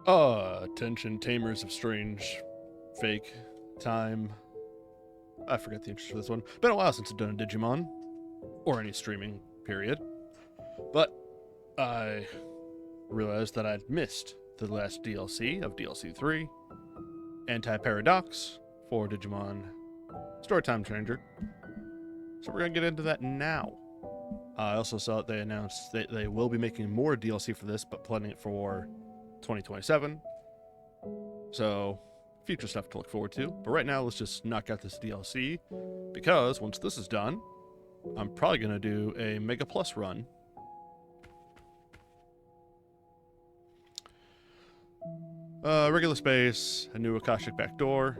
Attention tamers of strange, fake, time. I forget the interest for this one. Been a while since I've done a Digimon, or any streaming, period. But I realized that I'd missed the last DLC of DLC 3, Anti-ParadoX, for Digimon Storytime Changer. So we're going to get into that now. I also saw that they announced that they will be making more DLC for this, but planning it for 2027. So, future stuff to look forward to. But right now, let's just knock out this DLC, because once this is done, I'm probably going to do a Mega Plus run. Regular space, a new Akashic backdoor,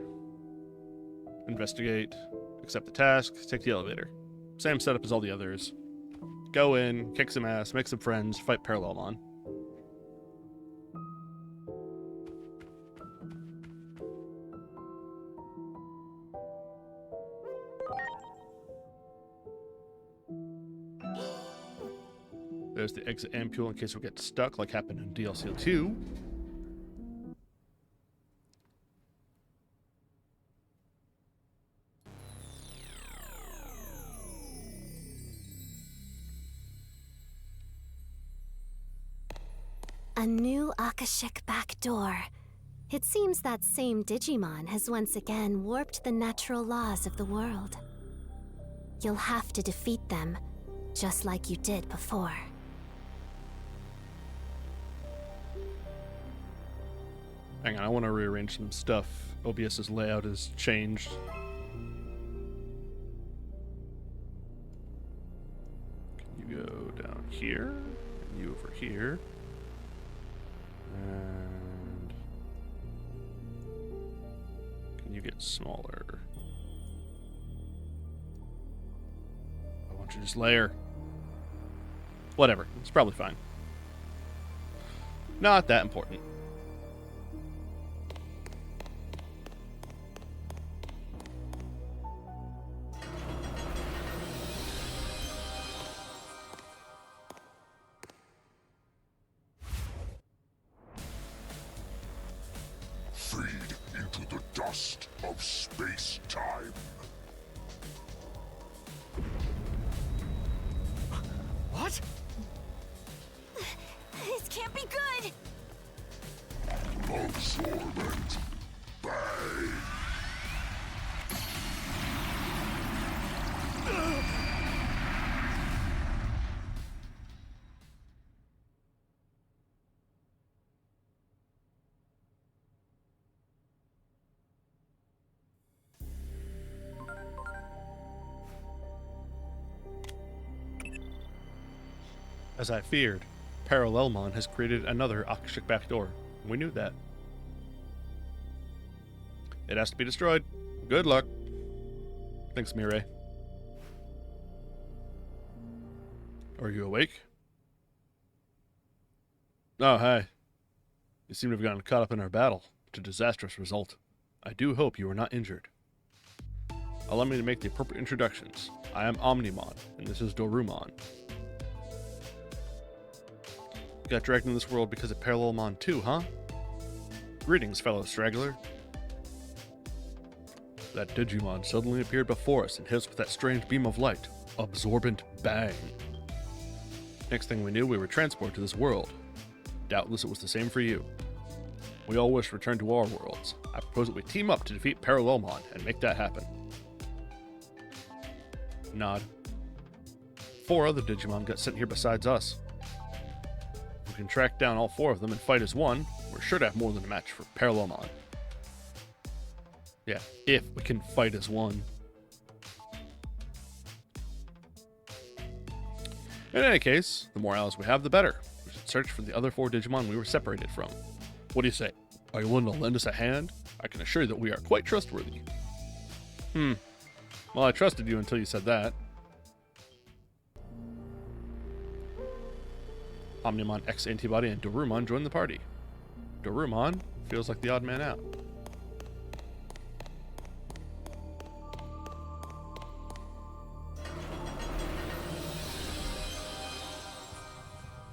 investigate, accept the task, take the elevator. Same setup as all the others. Go in, kick some ass, make some friends, fight Parallelmon. There's the exit ampule in case we get stuck, like happened in DLC 2. A new Akashic backdoor. It seems that same Digimon has once again warped the natural laws of the world. You'll have to defeat them, just like you did before. Hang on, I want to rearrange some stuff. OBS's layout has changed. Can you go down here? And you over here. And can you get smaller? Why don't you just layer? Whatever, it's probably fine. Not that important. Feed into the dust of space-time. What? This can't be good! Absorbent. Bang. As I feared, Parallelmon has created another Akashic backdoor. We knew that. It has to be destroyed. Good luck. Thanks, Mireille. Are you awake? Oh, hi. You seem to have gotten caught up in our battle, to disastrous result. I do hope you are not injured. Allow me to make the appropriate introductions. I am Omnimon, and this is Dorumon. Got dragged into this world because of Parallelmon 2, huh? Greetings, fellow straggler. That Digimon suddenly appeared before us and hit us with that strange beam of light. Absorbent bang. Next thing we knew, we were transported to this world. Doubtless it was the same for you. We all wish to return to our worlds. I propose that we team up to defeat Parallelmon and make that happen. Nod. 4 other Digimon got sent here besides us. If we can track down all 4 of them and fight as one, we're sure to have more than a match for Parallelmon. Yeah, if we can fight as one. In any case, the more allies we have, the better. We should search for the other 4 Digimon we were separated from. What do you say? Are you willing to lend us a hand? I can assure you that we are quite trustworthy. Well, I trusted you until you said that. Omnimon X Antibody and Dorumon joined the party. Dorumon feels like the odd man out.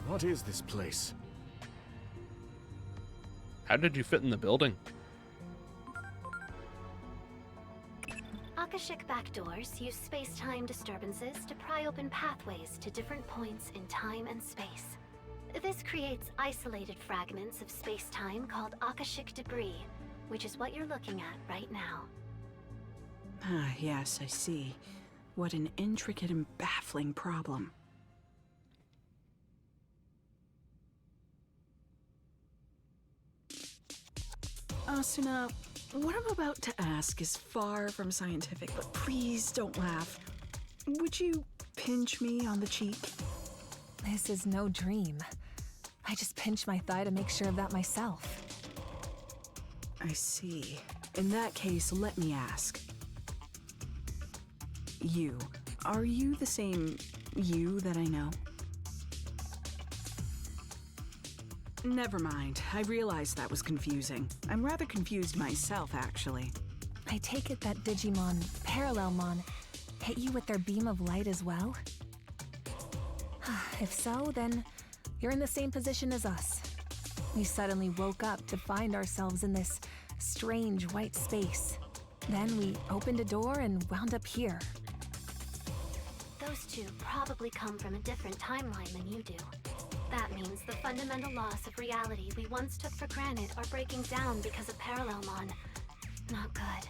What is this place? How did you fit in the building? Akashic backdoors use space-time disturbances to pry open pathways to different points in time and space. This creates isolated fragments of space-time called Akashic debris, which is what you're looking at right now. Ah, yes, I see. What an intricate and baffling problem. Asuna, what I'm about to ask is far from scientific, but please don't laugh. Would you pinch me on the cheek? This is no dream. I just pinched my thigh to make sure of that myself. I see. In that case, let me ask. Are you the same you that I know? Never mind. I realized that was confusing. I'm rather confused myself, actually. I take it that Digimon, Parallelmon, hit you with their beam of light as well? If so, then you're in the same position as us. We suddenly woke up to find ourselves in this strange white space. Then we opened a door and wound up here. Those two probably come from a different timeline than you do. That means the fundamental laws of reality we once took for granted are breaking down because of Parallelmon. Not good.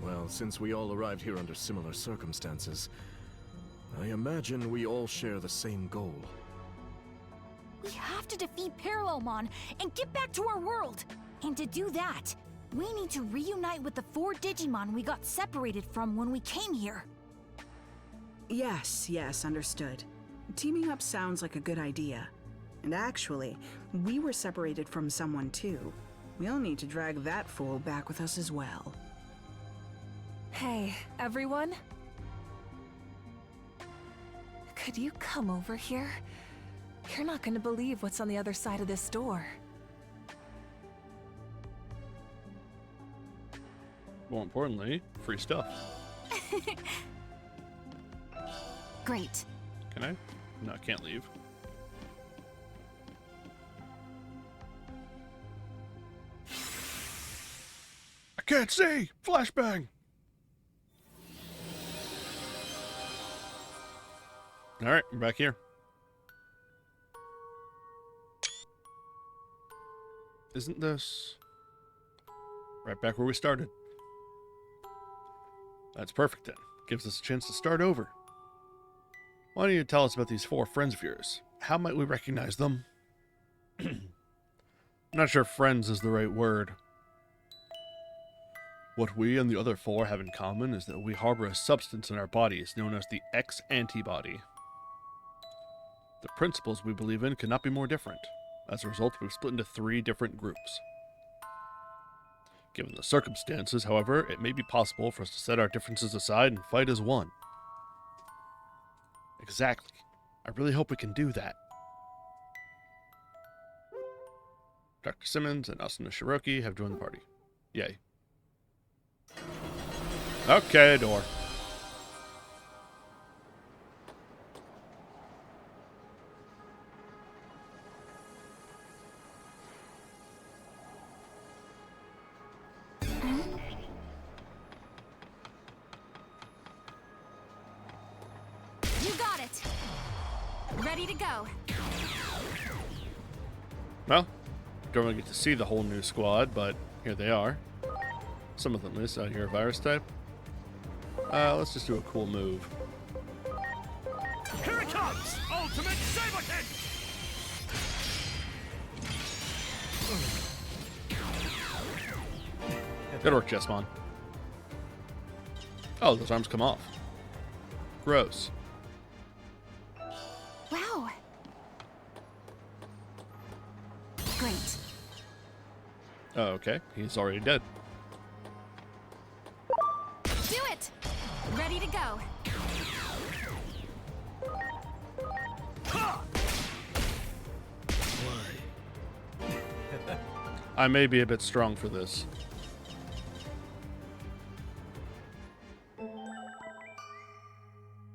Well, since we all arrived here under similar circumstances, I imagine we all share the same goal. We have to defeat Parallelmon and get back to our world. And to do that, we need to reunite with the 4 Digimon we got separated from when we came here. Yes, understood. Teaming up sounds like a good idea. And actually, we were separated from someone too. We'll need to drag that fool back with us as well. Hey, everyone? Could you come over here? You're not going to believe what's on the other side of this door. More importantly, free stuff. Great. Can I? No, I can't leave. I can't see! Flashbang! Alright, we're back here. Isn't this... right back where we started? That's perfect then. Gives us a chance to start over. Why don't you tell us about these 4 friends of yours? How might we recognize them? I'm not sure friends is the right word. What we and the other 4 have in common is that we harbor a substance in our bodies known as the X antibody. The principles we believe in cannot be more different. As a result, we've split into 3 different groups. Given the circumstances, however, it may be possible for us to set our differences aside and fight as one. Exactly. I really hope we can do that. Dr. Simmons and Asuna Shiroki have joined the party. Yay. Okay, door. You got it. Ready to go. Well, don't really get to see the whole new squad, but here they are. Some of them is out here virus type. Let's just do a cool move. Here it comes! Ultimate Saber Kick! Good work, Jessmon. Oh, those arms come off. Gross. Wow. Great. Oh, okay. He's already dead. Do it! Ready to go. I may be a bit strong for this.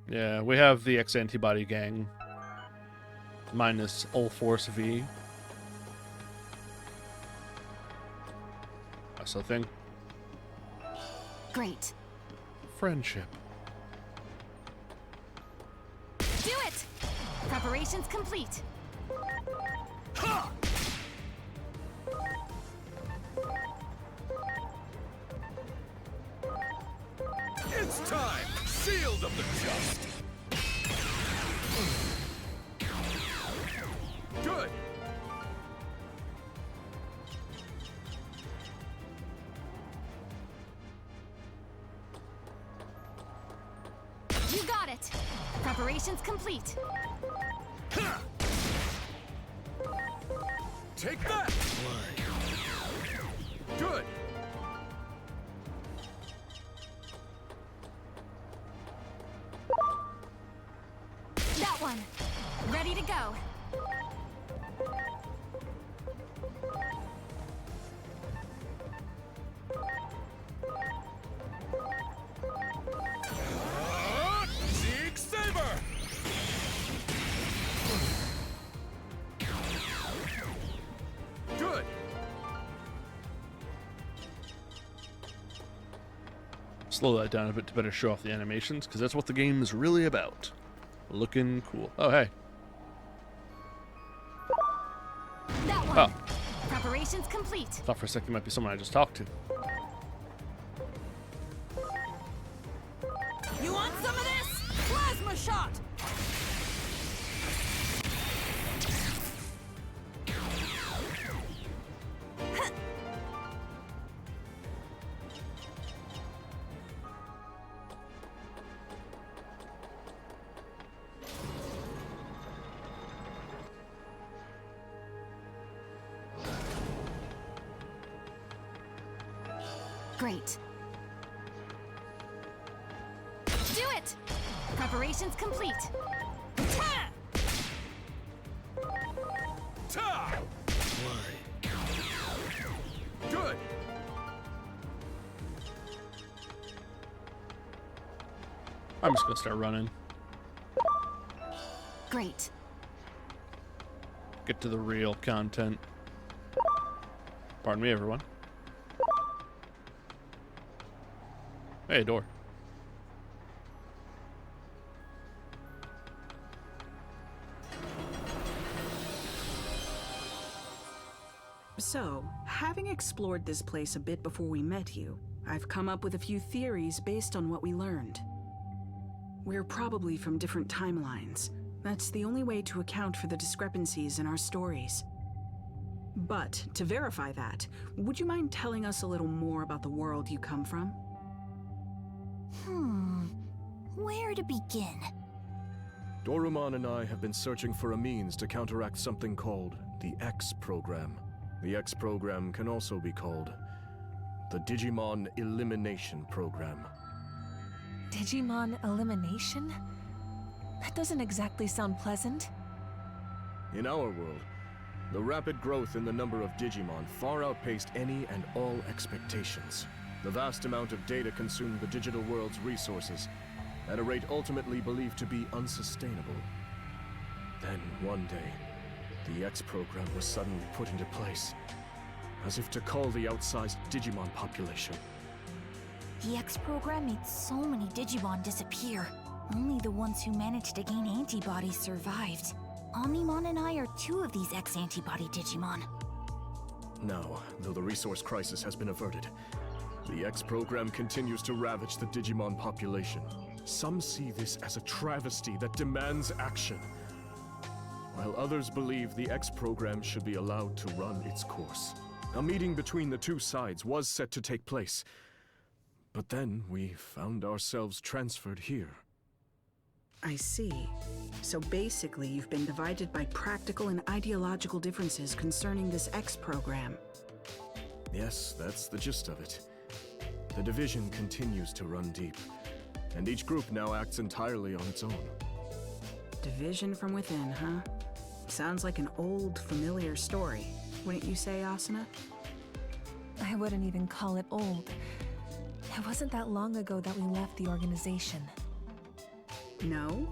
Yeah, we have the X-Antibody gang. Minus All Force V. That's the thing. Great. Friendship. Do it! Preparations complete. Ha! It's time! Shield of the Just! Good! You got it! Preparations complete. Ha! Take that! Good! That one. Ready to go. Zeke Saber! Good! Slow that down a bit to better show off the animations, because that's what the game is really about. Looking cool. Oh, hey. That one. Oh, Preparations complete. thought for a second it might be someone I just talked to. You want some of this? Plasma shot! Great. Do it! Preparations complete. Ta! Ta! Good! I'm just gonna start running. Great. Get to the real content. Pardon me, everyone. Hey, door. So, having explored this place a bit before we met you, I've come up with a few theories based on what we learned. We're probably from different timelines. That's the only way to account for the discrepancies in our stories. But, to verify that, would you mind telling us a little more about the world you come from? Where to begin? Dorumon and I have been searching for a means to counteract something called the X program. The X program can also be called the Digimon Elimination Program. Digimon elimination? That doesn't exactly sound pleasant. In our world, the rapid growth in the number of Digimon far outpaced any and all expectations. The vast amount of data consumed the digital world's resources at a rate ultimately believed to be unsustainable. Then, one day, the X program was suddenly put into place, as if to cull the outsized Digimon population. The X program made so many Digimon disappear. Only the ones who managed to gain antibodies survived. Omnimon and I are two of these X-antibody Digimon. Now, though the resource crisis has been averted, the X program continues to ravage the Digimon population. Some see this as a travesty that demands action, while others believe the X program should be allowed to run its course. A meeting between the two sides was set to take place, but then we found ourselves transferred here. I see. So basically, you've been divided by practical and ideological differences concerning this X program. Yes, that's the gist of it. The division continues to run deep, and each group now acts entirely on its own. Division from within, huh? Sounds like an old, familiar story. Wouldn't you say, Asuna? I wouldn't even call it old. It wasn't that long ago that we left the organization. No?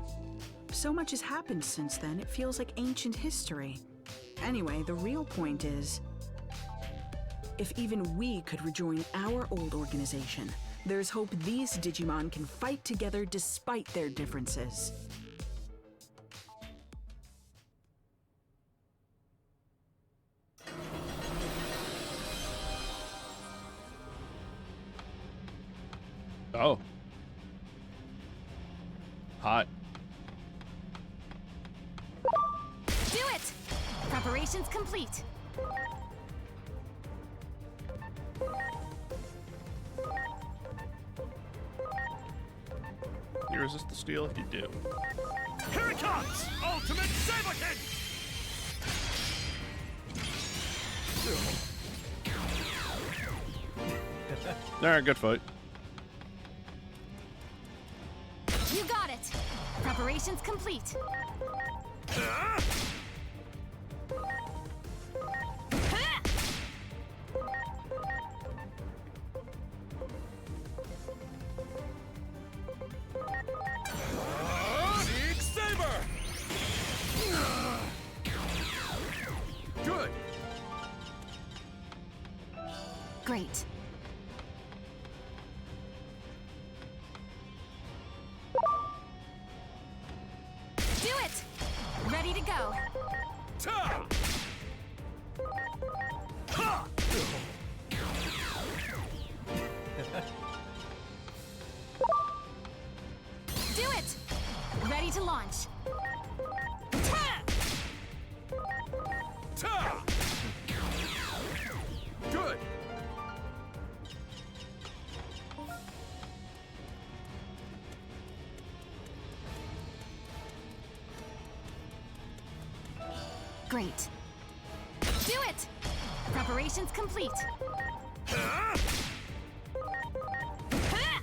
So much has happened since then, it feels like ancient history. Anyway, the real point is, if even we could rejoin our old organization, there's hope these Digimon can fight together despite their differences. Oh. Hot. Do it! Preparations complete. You resist the steel if you do. Here it comes! Ultimate Saberkin! Alright, good fight. You got it! Preparations complete. Ha! Big Saber! Good! Great. Do it! Ready to go. Ta! Ha! Do it! Ready to launch. Ta! Ta! Good! Great. Do it! Preparations complete. Ha! Ha!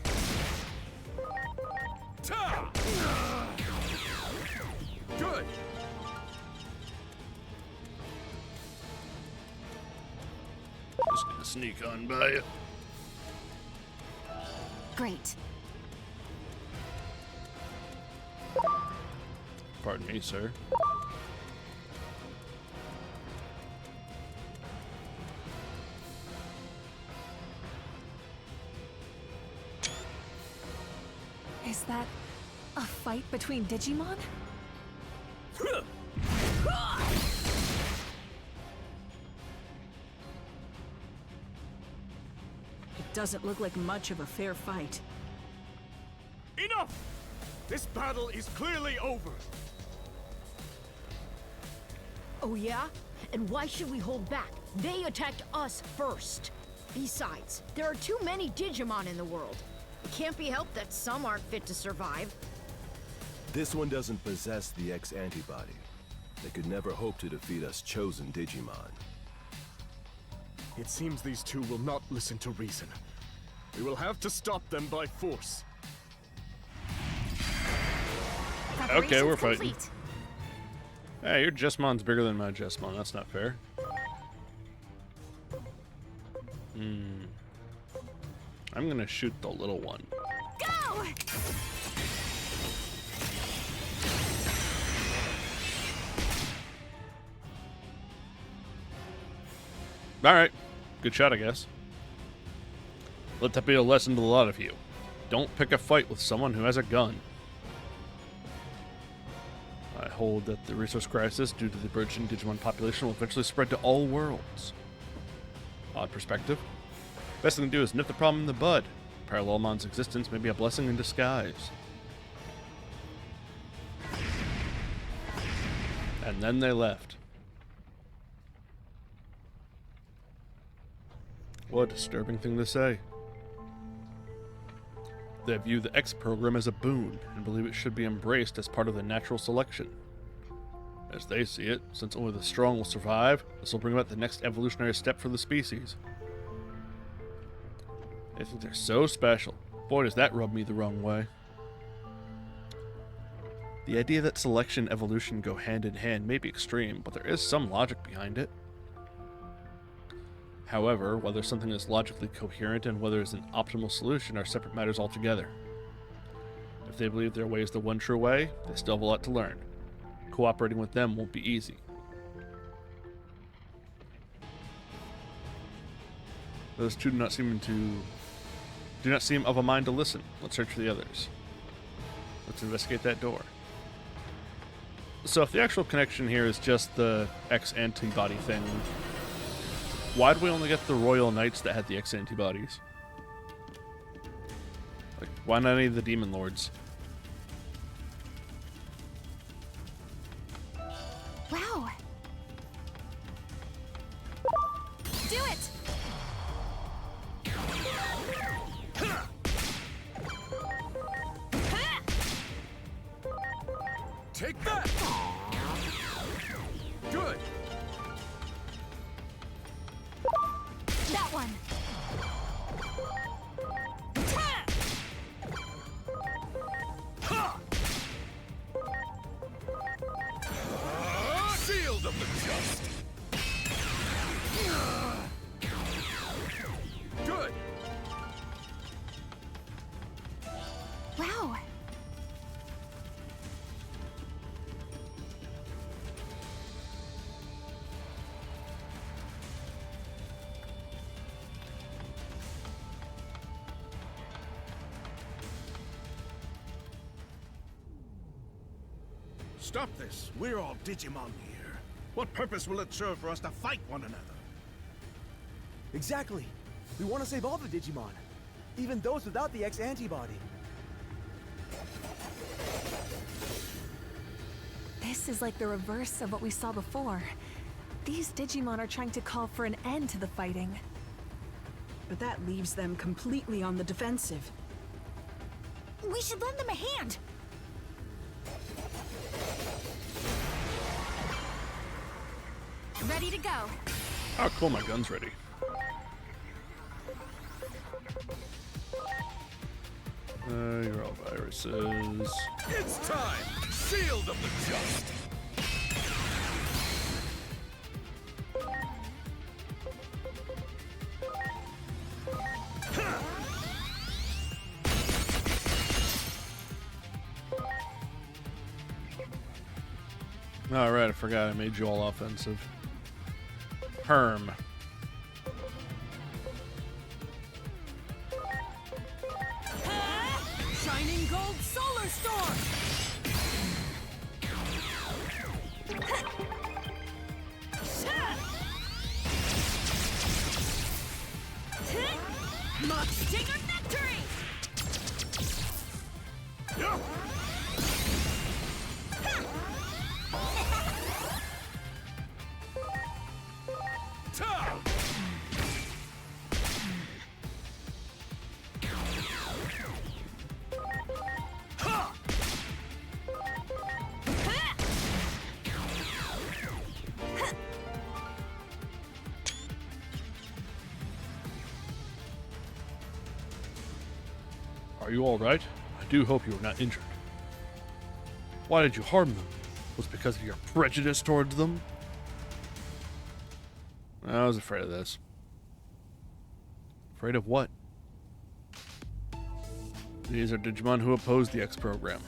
Ta! Good! Just gonna sneak on by you. Great. Pardon me, sir. Is that a fight between Digimon? It doesn't look like much of a fair fight. Enough! This battle is clearly over. Oh yeah? And why should we hold back? They attacked us first. Besides, there are too many Digimon in the world. It can't be helped that some aren't fit to survive. This one doesn't possess the X antibody. They could never hope to defeat us chosen Digimon. It seems these two will not listen to reason. We will have to stop them by force. Okay, we're Preparations fighting. complete. Hey, your Jesmon's bigger than my Jesmon. That's not fair. I'm gonna shoot the little one. Go! Alright. Good shot, I guess. Let that be a lesson to a lot of you. Don't pick a fight with someone who has a gun. I hold that the resource crisis due to the burgeoning Digimon population will eventually spread to all worlds. Odd perspective. Best thing to do is nip the problem in the bud. Parallelmon's existence may be a blessing in disguise. And then they left. What a disturbing thing to say. They view the X program as a boon and believe it should be embraced as part of the natural selection. As they see it, since only the strong will survive, this will bring about the next evolutionary step for the species. They think they're so special. Boy, does that rub me the wrong way. The idea that selection and evolution go hand in hand may be extreme, but there is some logic behind it. However, whether something is logically coherent and whether it's an optimal solution are separate matters altogether. If they believe their way is the one true way, they still have a lot to learn. Cooperating with them won't be easy. Those two do not seem of a mind to listen. Let's search for the others. Let's investigate that door. So if the actual connection here is just the X antibody thing, why did we only get the Royal Knights that had the X antibodies? Like, why not any of the Demon Lords? Wow. Do it! Take that! Good! That one! Shield of the just! Good! Wow. Stop this. We're all Digimon here. What purpose will it serve for us to fight one another? Exactly. We want to save all the Digimon, even those without the X antibody. This is like the reverse of what we saw before. These Digimon are trying to call for an end to the fighting. But that leaves them completely on the defensive. We should lend them a hand. Ready to go. Oh, cool, my gun's ready. You're all viruses. It's time! Shield of the just! Alright, I forgot I made you all offensive. Herm. Shining Gold Solar Storm! Much Stinger Victory! Are you alright? I do hope you are not injured. Why did you harm them? Was it because of your prejudice towards them? I was afraid of this. Afraid of what? These are Digimon who oppose the X program.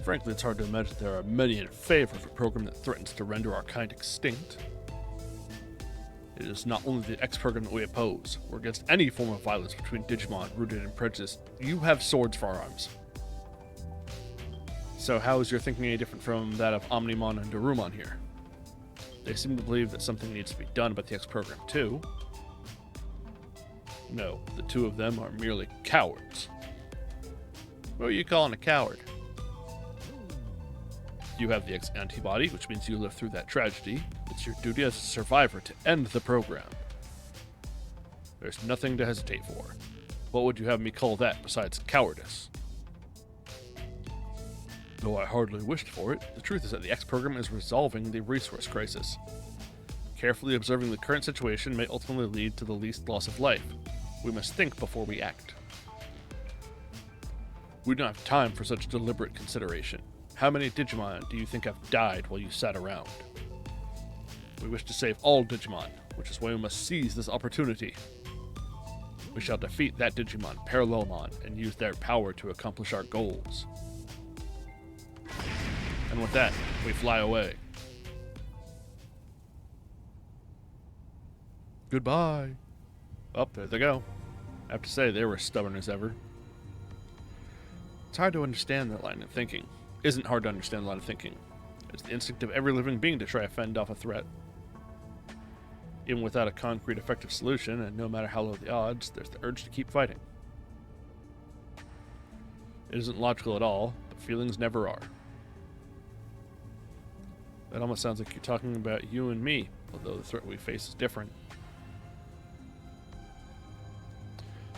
Frankly, it's hard to imagine there are many in favor of a program that threatens to render our kind extinct. It is not only the X program that we oppose. We're against any form of violence between Digimon rooted in prejudice. You have swords for arms. So how is your thinking any different from that of Omnimon and Darumon here? They seem to believe that something needs to be done about the X program too. No, the two of them are merely cowards. What are you calling a coward? You have the X antibody, which means you lived through that tragedy. It's your duty as a survivor to end the program. There's nothing to hesitate for. What would you have me call that besides cowardice? Though I hardly wished for it, the truth is that the X program is resolving the resource crisis. Carefully observing the current situation may ultimately lead to the least loss of life. We must think before we act. We don't have time for such deliberate consideration. How many Digimon do you think have died while you sat around? We wish to save all Digimon, which is why we must seize this opportunity. We shall defeat that Digimon, Parallelmon, and use their power to accomplish our goals. And with that, we fly away. Goodbye. Oh, there they go. I have to say, they were as stubborn as ever. It's hard to understand that line of thinking. Isn't hard to understand the line of thinking. It's the instinct of every living being to try to fend off a threat. Even without a concrete, effective solution, and no matter how low the odds, there's the urge to keep fighting. It isn't logical at all, but feelings never are. That almost sounds like you're talking about you and me, although the threat we face is different.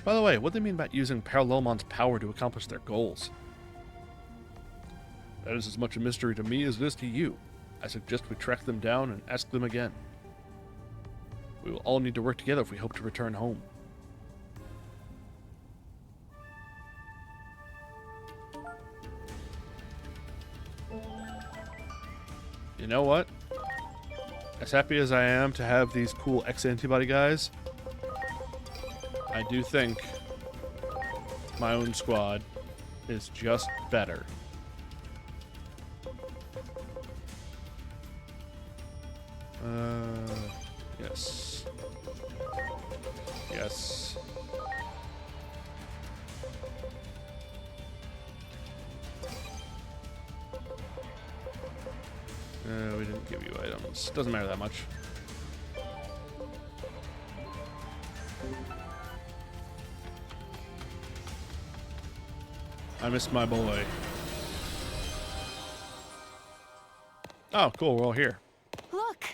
By the way, what do they mean about using Parallelmon's power to accomplish their goals? That is as much a mystery to me as it is to you. I suggest we track them down and ask them again. We will all need to work together if we hope to return home. You know what? As happy as I am to have these cool X-Antibody guys, I do think my own squad is just better. Yes. Yes. We didn't give you items. Doesn't matter that much. I missed my boy. Oh, cool. We're all here. Look!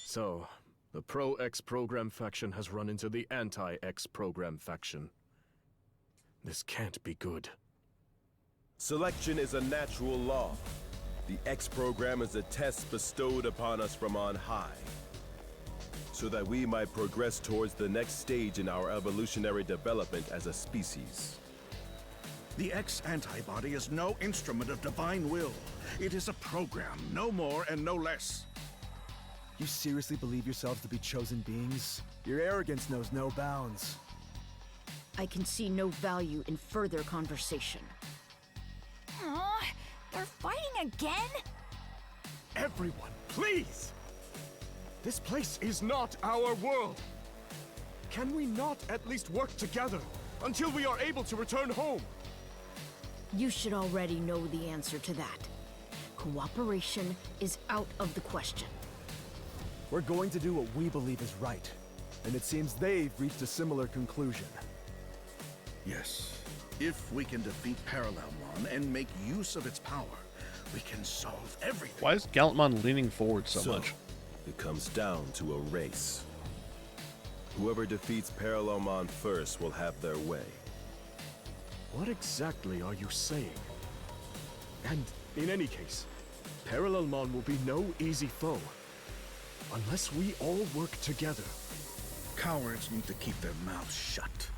So, the Pro-X program faction has run into the Anti-X program faction. This can't be good. Selection is a natural law. The X program is a test bestowed upon us from on high, so that we might progress towards the next stage in our evolutionary development as a species. The X-Antibody is no instrument of divine will. It is a program, no more and no less. You seriously believe yourselves to be chosen beings? Your arrogance knows no bounds. I can see no value in further conversation. Aw, they're fighting again? Everyone, please! This place is not our world! Can we not at least work together until we are able to return home? You should already know the answer to that. Cooperation is out of the question. We're going to do what we believe is right. And it seems they've reached a similar conclusion. Yes. If we can defeat Parallelmon and make use of its power, we can solve everything. Why is Gallantmon leaning forward so much? It comes down to a race. Whoever defeats Parallelmon first will have their way. What exactly are you saying? And in any case, Parallelmon will be no easy foe. Unless we all work together. Cowards need to keep their mouths shut.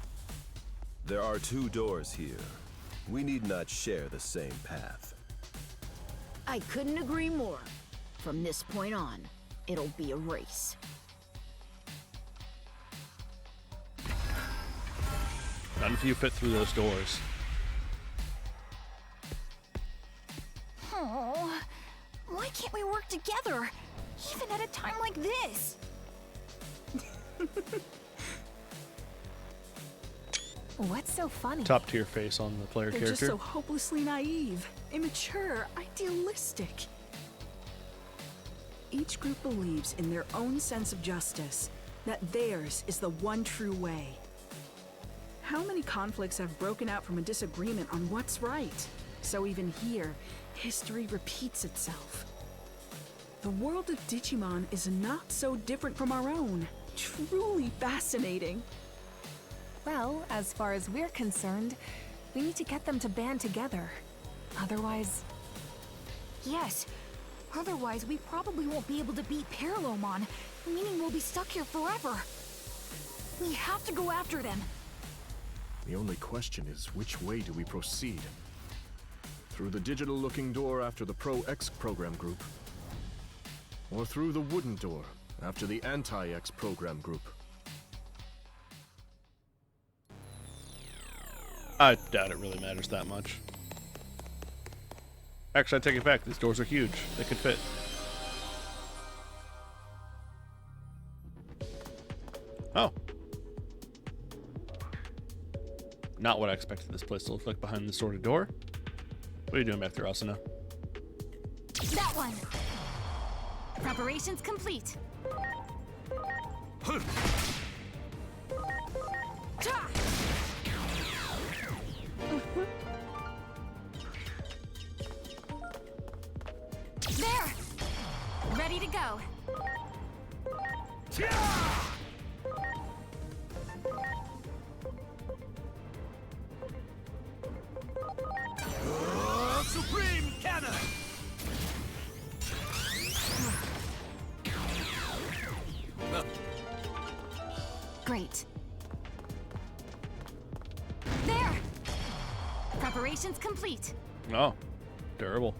There are two doors here. We need not share the same path. I couldn't agree more. From this point on, it'll be a race. None of you fit through those doors. Oh, why can't we work together? Even at a time like this? What's so funny? Top tier face on the player They're character. just so hopelessly naive, immature, idealistic. Each group believes in their own sense of justice, that theirs is the one true way. How many conflicts have broken out from a disagreement on what's right? So even here, history repeats itself. The world of Digimon is not so different from our own. Truly fascinating. Well, as far as we're concerned, we need to get them to band together. Otherwise... Yes. Otherwise, we probably won't be able to beat Parallelmon, meaning we'll be stuck here forever. We have to go after them. The only question is, which way do we proceed? Through the digital-looking door after the Pro-X program group? Or through the wooden door after the Anti-X program group? I doubt it really matters that much. Actually, I take it back. These doors are huge. They could fit. Oh. Not what I expected this place to look like behind this sort of door. What are you doing back there, Asuna? That one. Preparations complete. There! Ready to go. Supreme Cannon! Great. There! Preparations complete. Oh, durable.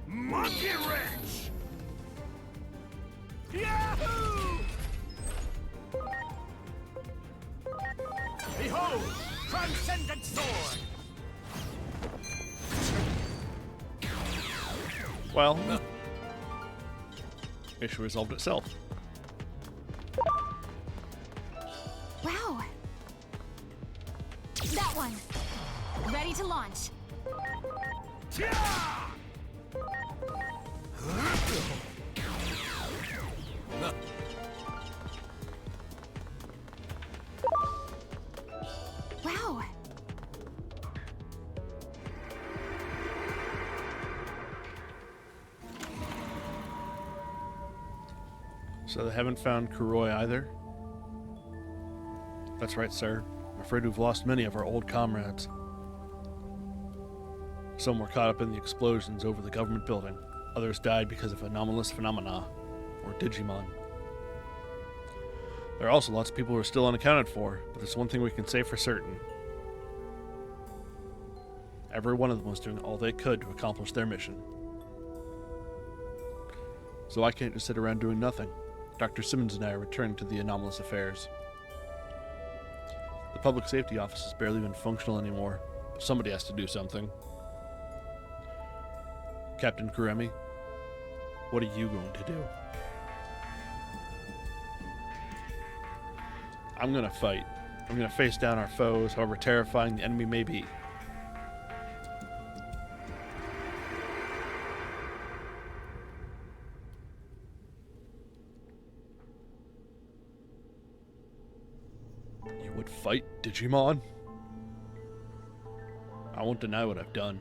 Monkey wrench! Yahoo! Behold, transcendent sword! Well, issue resolved itself. Wow. That one. Ready to launch. Wow. So they haven't found Kuroi either? That's right, sir. I'm afraid we've lost many of our old comrades. Some were caught up in the explosions over the government building. Others died because of anomalous phenomena, or Digimon. There are also lots of people who are still unaccounted for, but there's one thing we can say for certain. Every one of them was doing all they could to accomplish their mission. So I can't just sit around doing nothing. Dr. Simmons and I are returning to the anomalous affairs. The public safety office is barely even functional anymore, but somebody has to do something. Captain Kuremi, what are you going to do? I'm gonna fight. I'm gonna face down our foes, however terrifying the enemy may be. You would fight Digimon? I won't deny what I've done.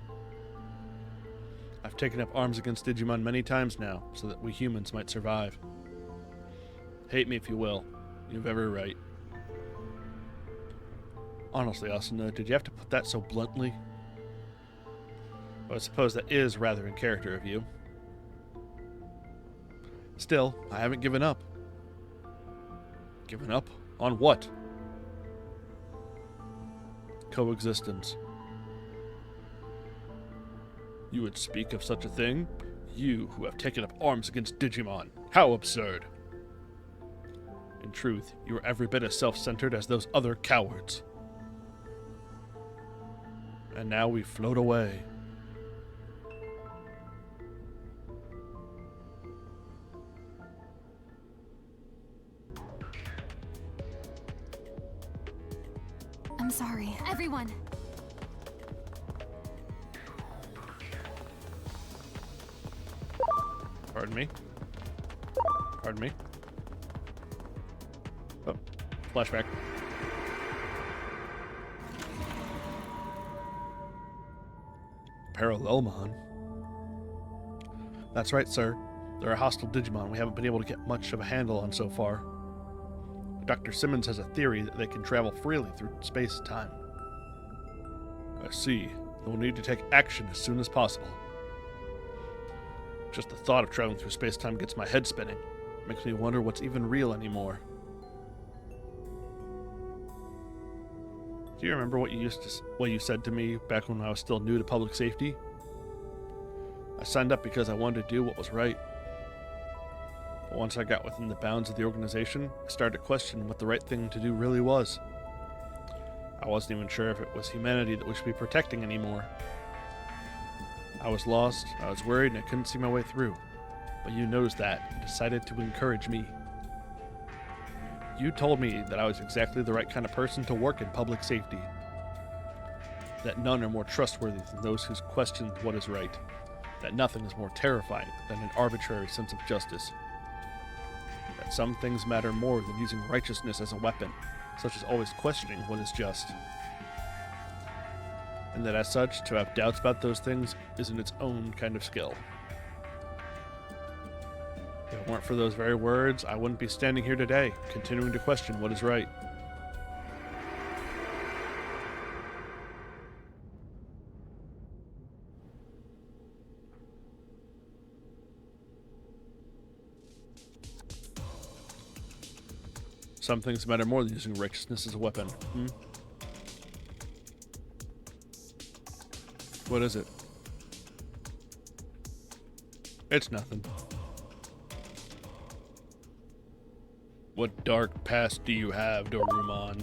I've taken up arms against Digimon many times now, so that we humans might survive. Hate me if you will. You have every right. Honestly, Asuna, did you have to put that so bluntly? Well, I suppose that is rather in character of you. Still, I haven't given up. Given up? On what? Coexistence. You would speak of such a thing? You who have taken up arms against Digimon. How absurd. In truth, you are every bit as self-centered as those other cowards. And now we float away. I'm sorry, everyone. Pardon me? Pardon me? Oh, flashback. Parallelmon? That's right, sir. There are hostile Digimon we haven't been able to get much of a handle on so far. Dr. Simmons has a theory that they can travel freely through space-time. I see. We'll need to take action as soon as possible. Just the thought of traveling through space-time gets my head spinning. Makes me wonder what's even real anymore. Do you remember what you said to me back when I was still new to public safety? I signed up because I wanted to do what was right. But once I got within the bounds of the organization, I started to question what the right thing to do really was. I wasn't even sure if it was humanity that we should be protecting anymore. I was lost, I was worried, and I couldn't see my way through. But you noticed that and decided to encourage me. You told me that I was exactly the right kind of person to work in public safety. That none are more trustworthy than those who question what is right. That nothing is more terrifying than an arbitrary sense of justice. That some things matter more than using righteousness as a weapon, such as always questioning what is just. And that as such, to have doubts about those things is in its own kind of skill. If it weren't for those very words, I wouldn't be standing here today, continuing to question what is right. Some things matter more than using righteousness as a weapon. What is it? It's nothing. What dark past do you have, Dorumon?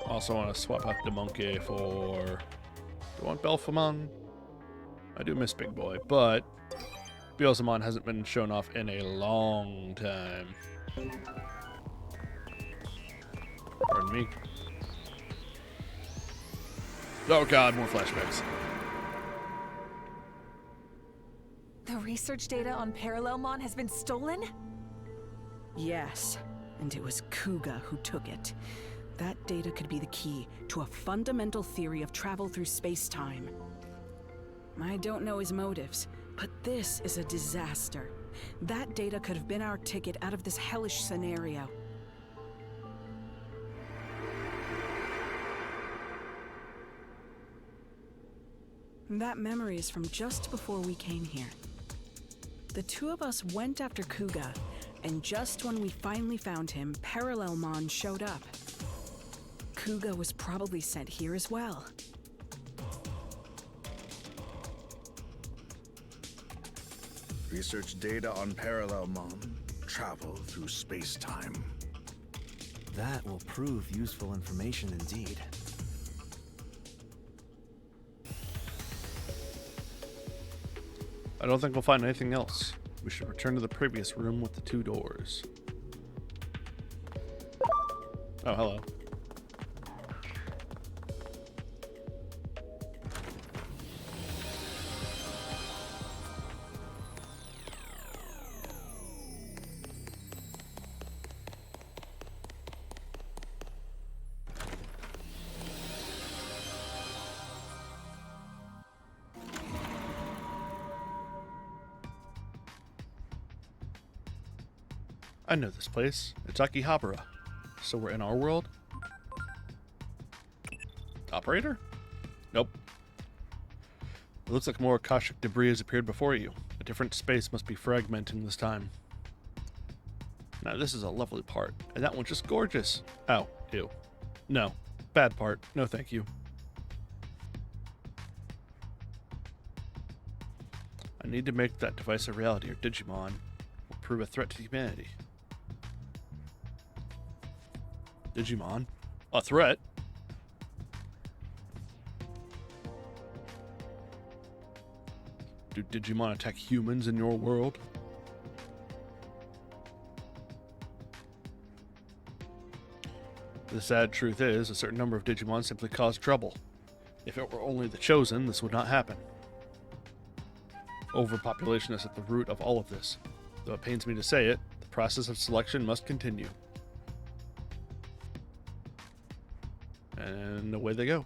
Also want to swap out the monkey for... Do you want Belphemon? I do miss Big Boy, but Beelzemon hasn't been shown off in a long time. Pardon me. Oh god, more flashbacks. The research data on Parallelmon has been stolen? Yes, and it was Kuga who took it. That data could be the key to a fundamental theory of travel through space-time. I don't know his motives, but this is a disaster. That data could have been our ticket out of this hellish scenario. That memory is from just before we came here. The two of us went after Kuga, and just when we finally found him, Parallelmon showed up. Kuga was probably sent here as well. Research data on Parallelmon. Travel through space-time. That will prove useful information indeed. I don't think we'll find anything else. We should return to the previous room with the 2 doors. Oh, hello. I know this place. It's Akihabara. So we're in our world? Operator? Nope. It looks like more Akashic debris has appeared before you. A different space must be fragmenting this time. Now this is a lovely part, and that one's just gorgeous. Oh, ew. No. Bad part. No thank you. I need to make that device a reality, or Digimon will prove a threat to humanity. Digimon? A threat? Do Digimon attack humans in your world? The sad truth is, a certain number of Digimon simply cause trouble. If it were only the chosen, this would not happen. Overpopulation is at the root of all of this. Though it pains me to say it, the process of selection must continue. And away they go.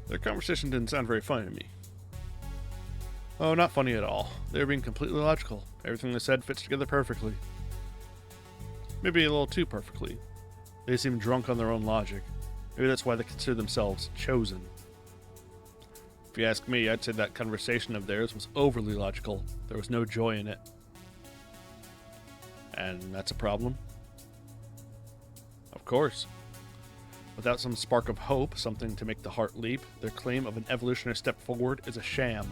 Their conversation didn't sound very funny to me. Oh, not funny at all. They were being completely logical. Everything they said fits together perfectly. Maybe a little too perfectly. They seem drunk on their own logic. Maybe that's why they consider themselves chosen. If you ask me, I'd say that conversation of theirs was overly logical. There was no joy in it. And that's a problem? Of course. Without some spark of hope, something to make the heart leap, their claim of an evolutionary step forward is a sham.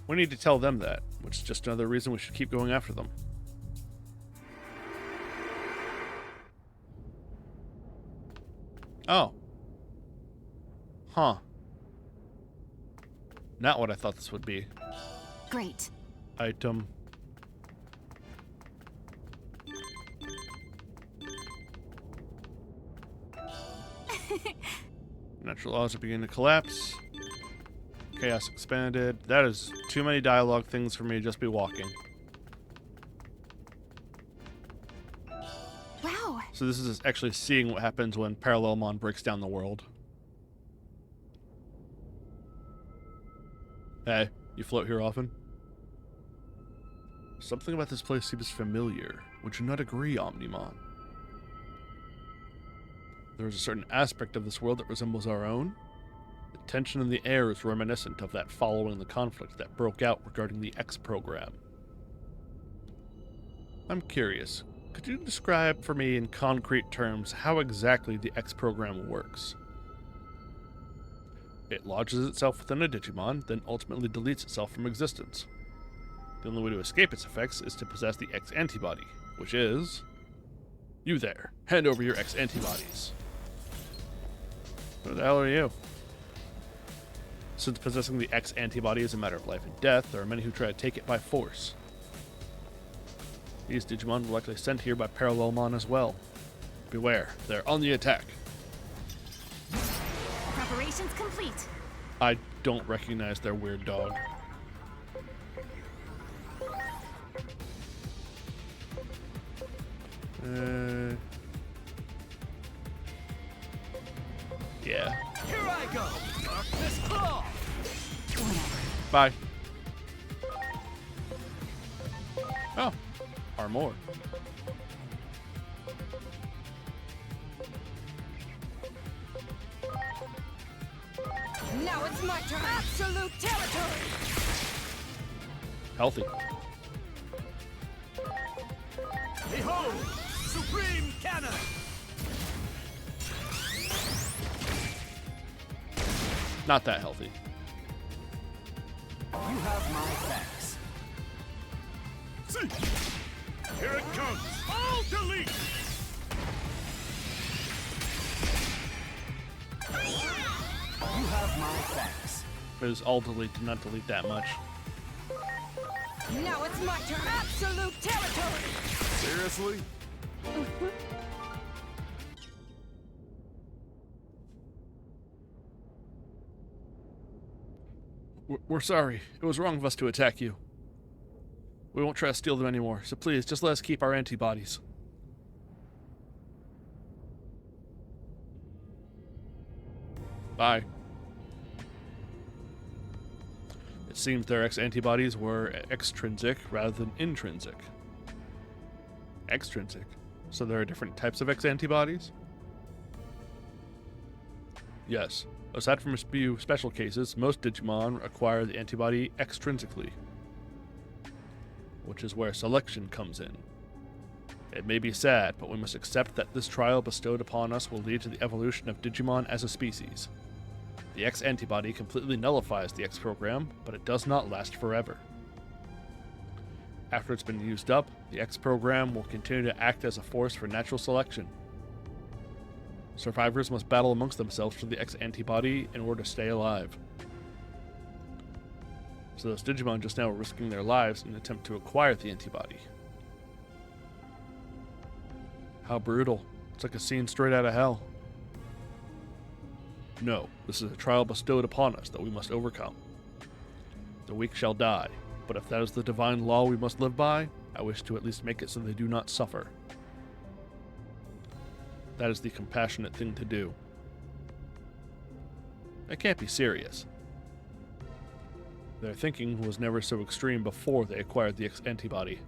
We need to tell them that, which is just another reason we should keep going after them. Oh. Huh. Not what I thought this would be. Great. Item. Natural laws are beginning to collapse. Chaos expanded. That is too many dialogue things for me to just be walking. Wow. So this is actually seeing what happens when Parallelmon breaks down the world. Hey, you float here often? Something about this place seems familiar. Would you not agree, Omnimon? There is a certain aspect of this world that resembles our own. The tension in the air is reminiscent of that following the conflict that broke out regarding the X program. I'm curious, could you describe for me in concrete terms how exactly the X program works? It lodges itself within a Digimon, then ultimately deletes itself from existence. The only way to escape its effects is to possess the X antibody, which is... you there. Hand over your X antibodies. Who the hell are you? Since possessing the X antibody is a matter of life and death, there are many who try to take it by force. These Digimon were likely sent here by Parallelmon as well. Beware, they're on the attack. Preparations complete. I don't recognize their weird dog. Yeah. Here I go! Darkness Claw! Bye. Oh, Armor. Now it's my turn. Absolute territory. Healthy. Behold! Supreme Cannon! Not that healthy. You have my thanks. See! Here it comes! All delete! You have my thanks. It was all delete, did not delete that much. Now it's my turn. Absolute territory. Seriously? We're sorry. It was wrong of us to attack you. We won't try to steal them anymore, so please, just let us keep our antibodies. Bye. It seems their X antibodies were extrinsic rather than intrinsic. Extrinsic? So there are different types of X antibodies? Yes. Aside from a few special cases, most Digimon acquire the antibody extrinsically, which is where selection comes in. It may be sad, but we must accept that this trial bestowed upon us will lead to the evolution of Digimon as a species. The X antibody completely nullifies the X program, but it does not last forever. After it's been used up, the X program will continue to act as a force for natural selection. Survivors must battle amongst themselves for the X antibody in order to stay alive. So those Digimon just now are risking their lives in an attempt to acquire the antibody. How brutal. It's like a scene straight out of hell. No, this is a trial bestowed upon us that we must overcome. The weak shall die, but if that is the divine law we must live by, I wish to at least make it so they do not suffer. That is the compassionate thing to do. That can't be serious. Their thinking was never so extreme before they acquired the X antibody.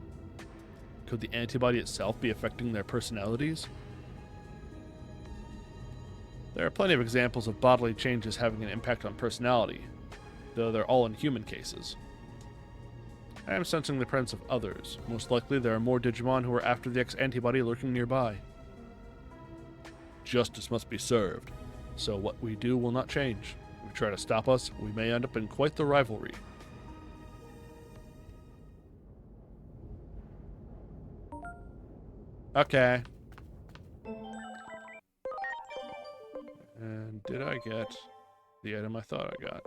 Could the antibody itself be affecting their personalities? There are plenty of examples of bodily changes having an impact on personality, though they're all in human cases. I am sensing the presence of others. Most likely there are more Digimon who are after the X antibody lurking nearby. justice must be served. So what we do will not change. If you try to stop us, we may end up in quite the rivalry. Okay. And did I get the item I thought I got?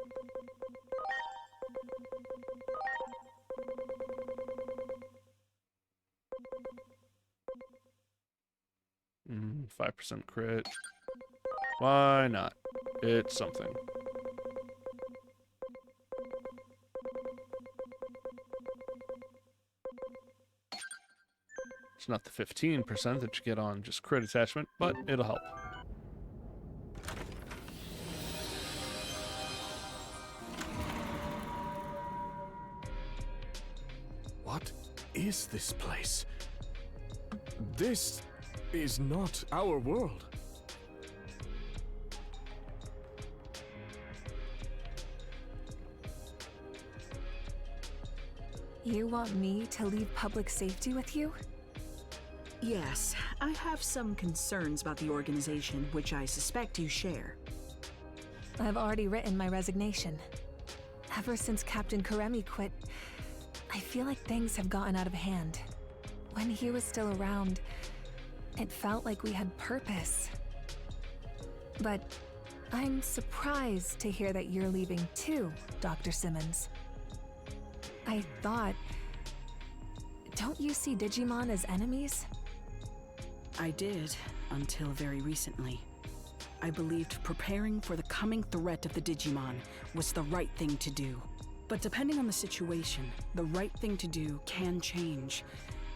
Mm, 5% crit. Why not? It's something. It's not the 15% that you get on just crit attachment, but it'll help. What is this place? This is not our world. You want me to leave public safety with you? Yes, I have some concerns about the organization, which I suspect you share. I've already written my resignation. Ever since Captain Karemi quit, I feel like things have gotten out of hand. When he was still around, it felt like we had purpose. But I'm surprised to hear that you're leaving too, Dr. Simmons. I thought... Don't you see Digimon as enemies? I did, until very recently. I believed preparing for the coming threat of the Digimon was the right thing to do. But depending on the situation, the right thing to do can change.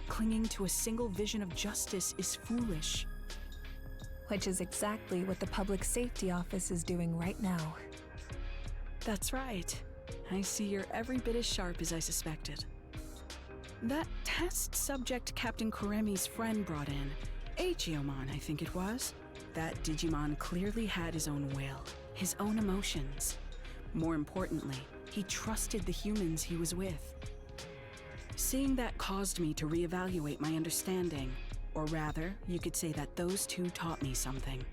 Clinging to a single vision of justice is foolish. Which is exactly what the Public Safety Office is doing right now. That's right. I see you're every bit as sharp as I suspected. That test subject Captain Karemi's friend brought in, Aegeomon, I think it was. That Digimon clearly had his own will, his own emotions. More importantly, he trusted the humans he was with. Seeing that caused me to reevaluate my understanding. Or rather, you could say that those two taught me something.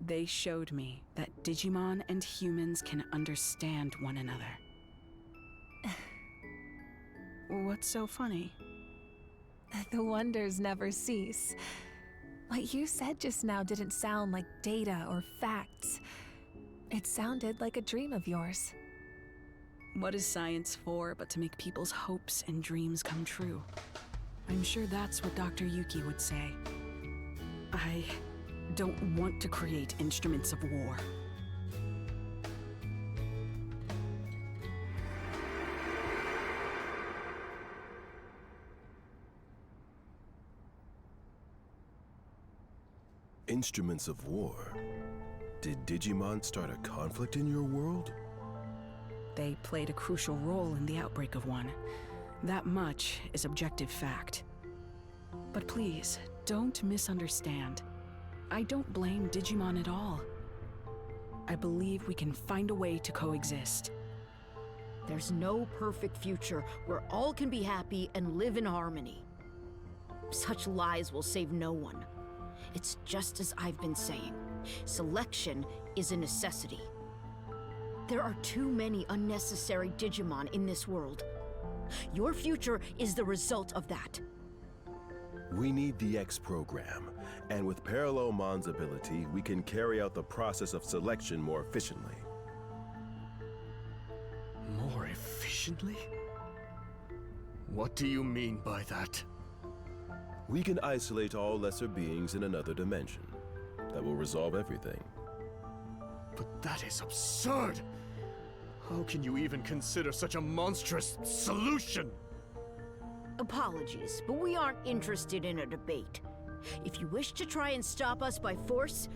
They showed me that Digimon and humans can understand one another. What's so funny? The wonders never cease. What you said just now didn't sound like data or facts. It sounded like a dream of yours. What is science for but to make people's hopes and dreams come true? I'm sure that's what Dr. Yuki would say. I don't want to create instruments of war. Instruments of war? Did Digimon start a conflict in your world? They played a crucial role in the outbreak of one. That much is objective fact. But please, don't misunderstand. I don't blame Digimon at all. I believe we can find a way to coexist. There's no perfect future where all can be happy and live in harmony. Such lies will save no one. It's just as I've been saying. Selection is a necessity. There are too many unnecessary Digimon in this world. Your future is the result of that. We need the X program, and with Parallelmon's ability, we can carry out the process of selection more efficiently. More efficiently? What do you mean by that? We can isolate all lesser beings in another dimension. That will resolve everything. But that is absurd! How can you even consider such a monstrous solution? Apologies, but we aren't interested in a debate. If you wish to try and stop us by force,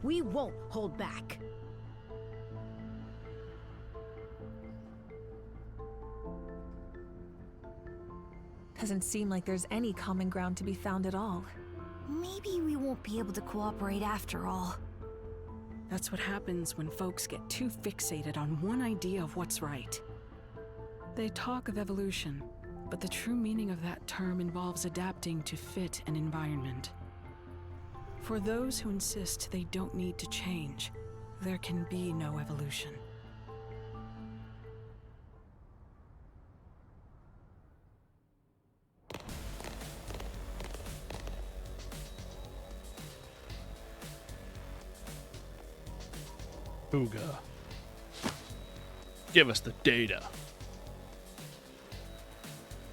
we won't hold back. Doesn't seem like there's any common ground to be found at all. Maybe we won't be able to cooperate after all. That's what happens when folks get too fixated on one idea of what's right. They talk of evolution, but the true meaning of that term involves adapting to fit an environment. For those who insist they don't need to change, there can be no evolution. Kuga. Give us the data.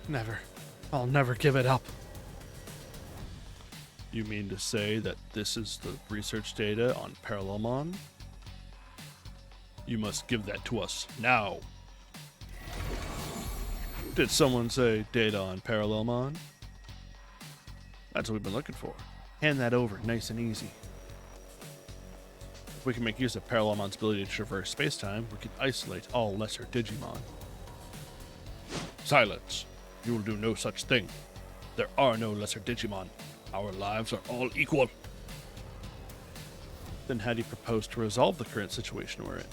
Never. I'll never give it up. You mean to say that this is the research data on Parallelmon? You must give that to us now. Did someone say data on Parallelmon? That's what we've been looking for. Hand that over, nice and easy. If we can make use of Parallelmon's ability to traverse space-time, we can isolate all lesser Digimon. Silence! You will do no such thing. There are no lesser Digimon. Our lives are all equal. Then how do you propose to resolve the current situation we're in?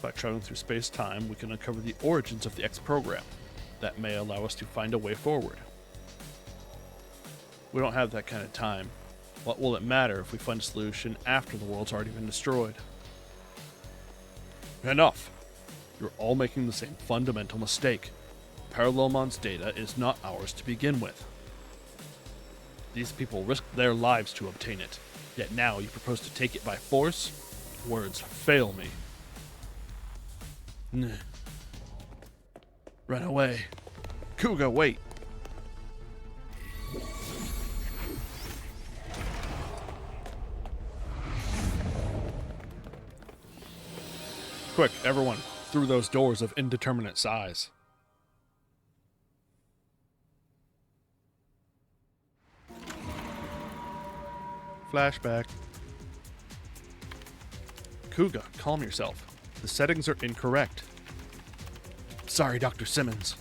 By traveling through space-time, we can uncover the origins of the X program. That may allow us to find a way forward. We don't have that kind of time. What will it matter if we find a solution after the world's already been destroyed? Enough! You're all making the same fundamental mistake. Parallelmon's data is not ours to begin with. These people risked their lives to obtain it, yet now you propose to take it by force? Words fail me. Run away. Kuga, wait! Quick, everyone, through those doors of indeterminate size. Flashback. Kuga, calm yourself. The settings are incorrect. Sorry, Dr. Simmons.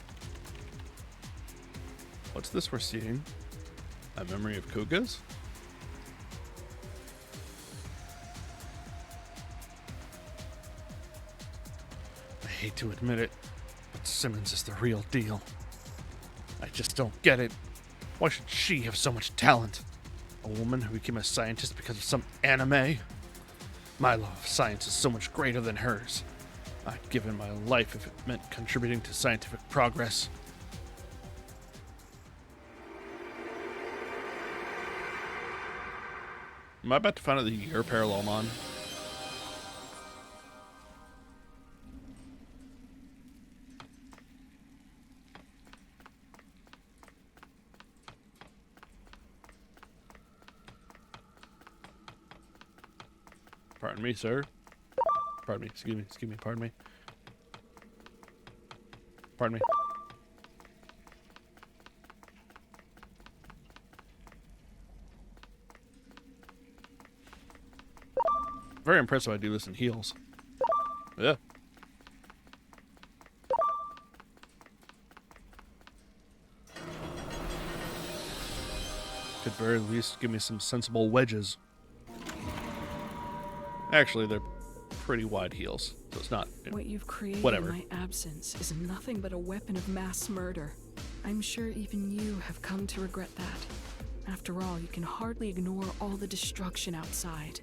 What's this we're seeing? A memory of Kuga's? I hate to admit it, but Simmons is the real deal. I just don't get it. Why should she have so much talent? A woman who became a scientist because of some anime? My love of science is so much greater than hers. I'd given my life if it meant contributing to scientific progress. Am I about to find out that you're Parallelmon? Pardon me, sir. Pardon me, excuse me, pardon me. Pardon me. Very impressed if I do this in heels. Yeah. At very least, give me some sensible wedges. Actually, they're pretty wide heels, so it's not. What you've created whatever. in my absence is nothing but a weapon of mass murder. I'm sure even you have come to regret that. After all, you can hardly ignore all the destruction outside.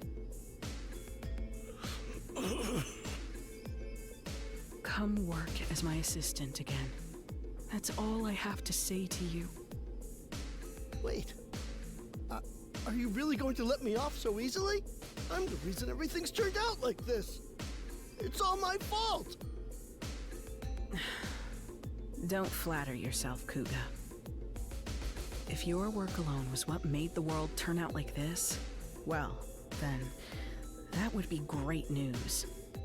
Come work as my assistant again. That's all I have to say to you. Wait. Are you really going to let me off so easily? I'm the reason everything's turned out like this. It's all my fault. Don't flatter yourself, Kuga. If your work alone was what made the world turn out like this, well, then that would be great news.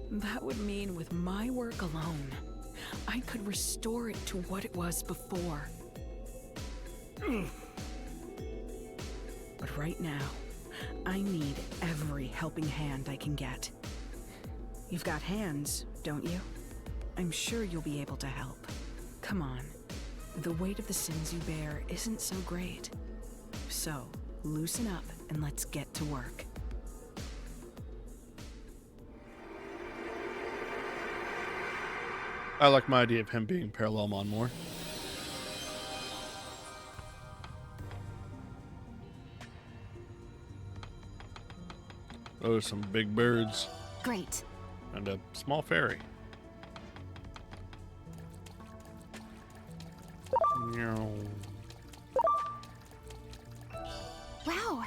That would mean with my work alone, I could restore it to what it was before. But right now, I need every helping hand I can get. You've got hands, don't you? I'm sure you'll be able to help. Come on. The weight of the sins you bear isn't so great. So, loosen up and let's get to work. I like my idea of him being Parallelmon more. Those are some big birds. Great. And a small fairy. Meow. Wow.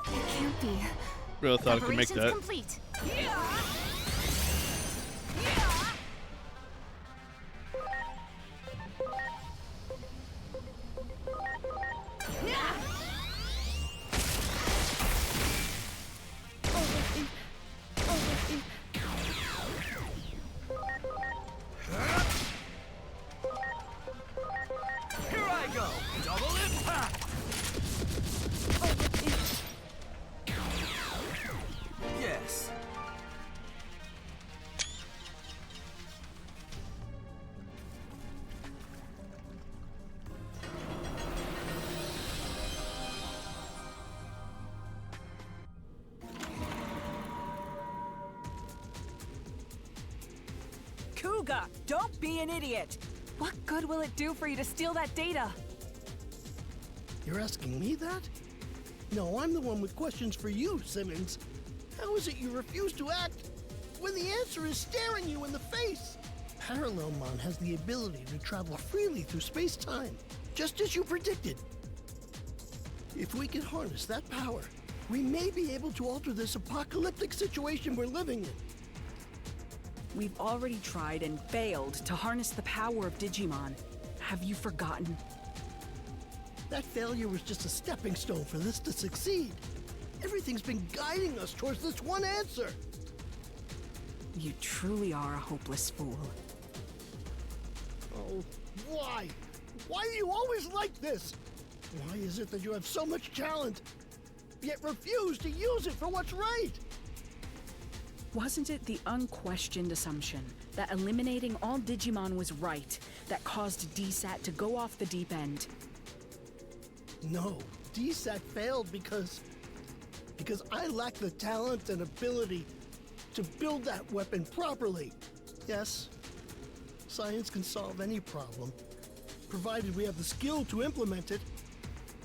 It can't be. Really thought I could make Preparations that. complete. Here I go! Double impact! Yes. Kuga, don't be an idiot! What good will it do for you to steal that data? You're asking me that? No, I'm the one with questions for you, Simmons. How is it you refuse to act when the answer is staring you in the face? Parallelmon has the ability to travel freely through space-time, just as you predicted. If we can harness that power, we may be able to alter this apocalyptic situation we're living in. We've already tried and failed to harness the power of Digimon. Have you forgotten? That failure was just a stepping stone for this to succeed. Everything's been guiding us towards this one answer. You truly are a hopeless fool. Oh, why? Why are you always like this? Why is it that you have so much talent, yet refuse to use it for what's right? Wasn't it the unquestioned assumption that eliminating all Digimon was right that caused DSAT to go off the deep end? No, DSAT failed because I lack the talent and ability to build that weapon properly. Yes, science can solve any problem, provided we have the skill to implement it.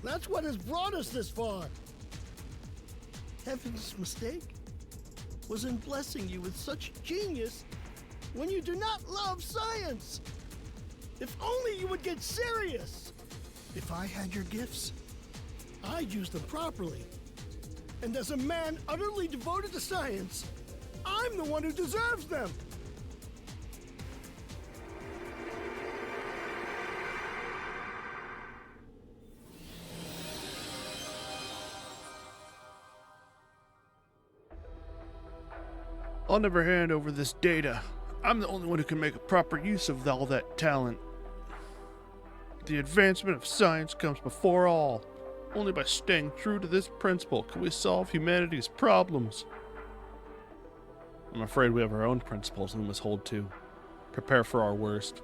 That's what has brought us this far. Heaven's mistake was in blessing you with such genius when you do not love science. If only you would get serious. If I had your gifts, I'd use them properly. And as a man utterly devoted to science, I'm the one who deserves them. I'll never hand over this data. I'm the only one who can make a proper use of all that talent. The advancement of science comes before all. Only by staying true to this principle can we solve humanity's problems. I'm afraid we have our own principles we must hold to. Prepare for our worst.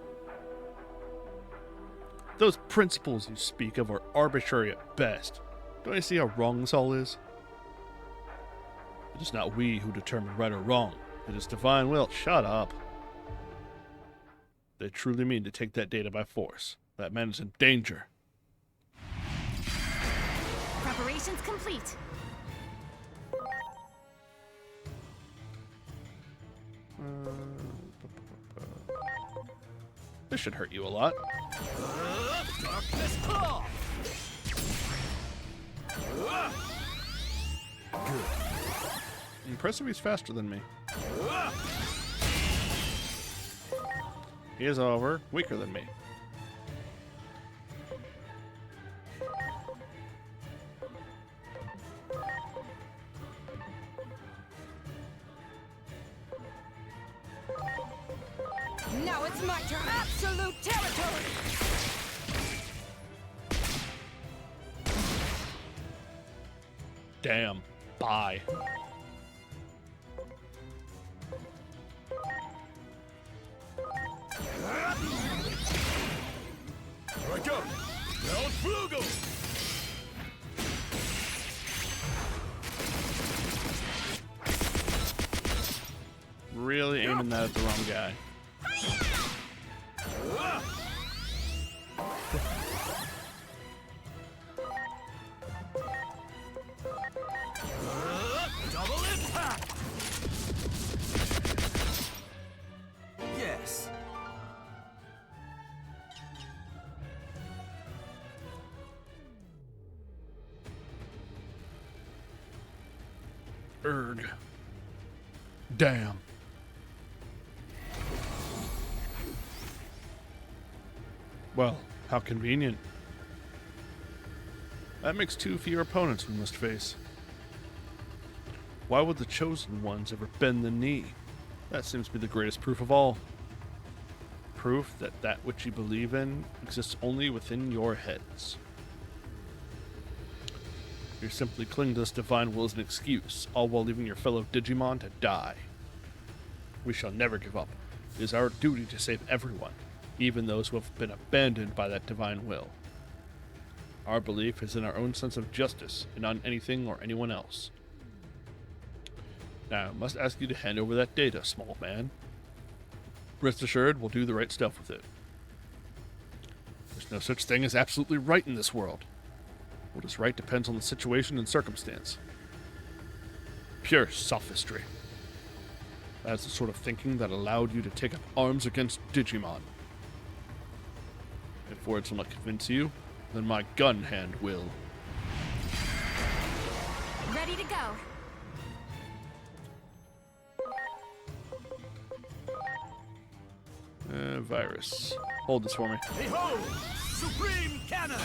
Those principles you speak of are arbitrary at best. Don't you see how wrong this all is? It is not we who determine right or wrong. It is divine will. Shut up. They truly mean to take that data by force. That man is in danger. Preparations complete. This should hurt you a lot. Darkness claw! Good. Impressive he's faster than me. He is, however, weaker than me. Now it's my turn. Absolute territory! Damn. Bye. Here I go! Now Flugel! Really aiming that at the wrong guy. Double impact! Yes. Erg. Damn. Well, how convenient. That makes 2 fewer opponents we must face. Why would the chosen ones ever bend the knee? That seems to be the greatest proof of all. Proof that that which you believe in exists only within your heads. You simply cling to this divine will as an excuse, all while leaving your fellow Digimon to die. We shall never give up. It is our duty to save everyone, even those who have been abandoned by that divine will. Our belief is in our own sense of justice, and not in anything or anyone else. Now, I must ask you to hand over that data, small man. Rest assured, we'll do the right stuff with it. There's no such thing as absolutely right in this world. What is right depends on the situation and circumstance. Pure sophistry. That is the sort of thinking that allowed you to take up arms against Digimon. If words will not convince you, then my gun hand will. Ready to go. Virus. Hold this for me. Behold! Supreme Cannon!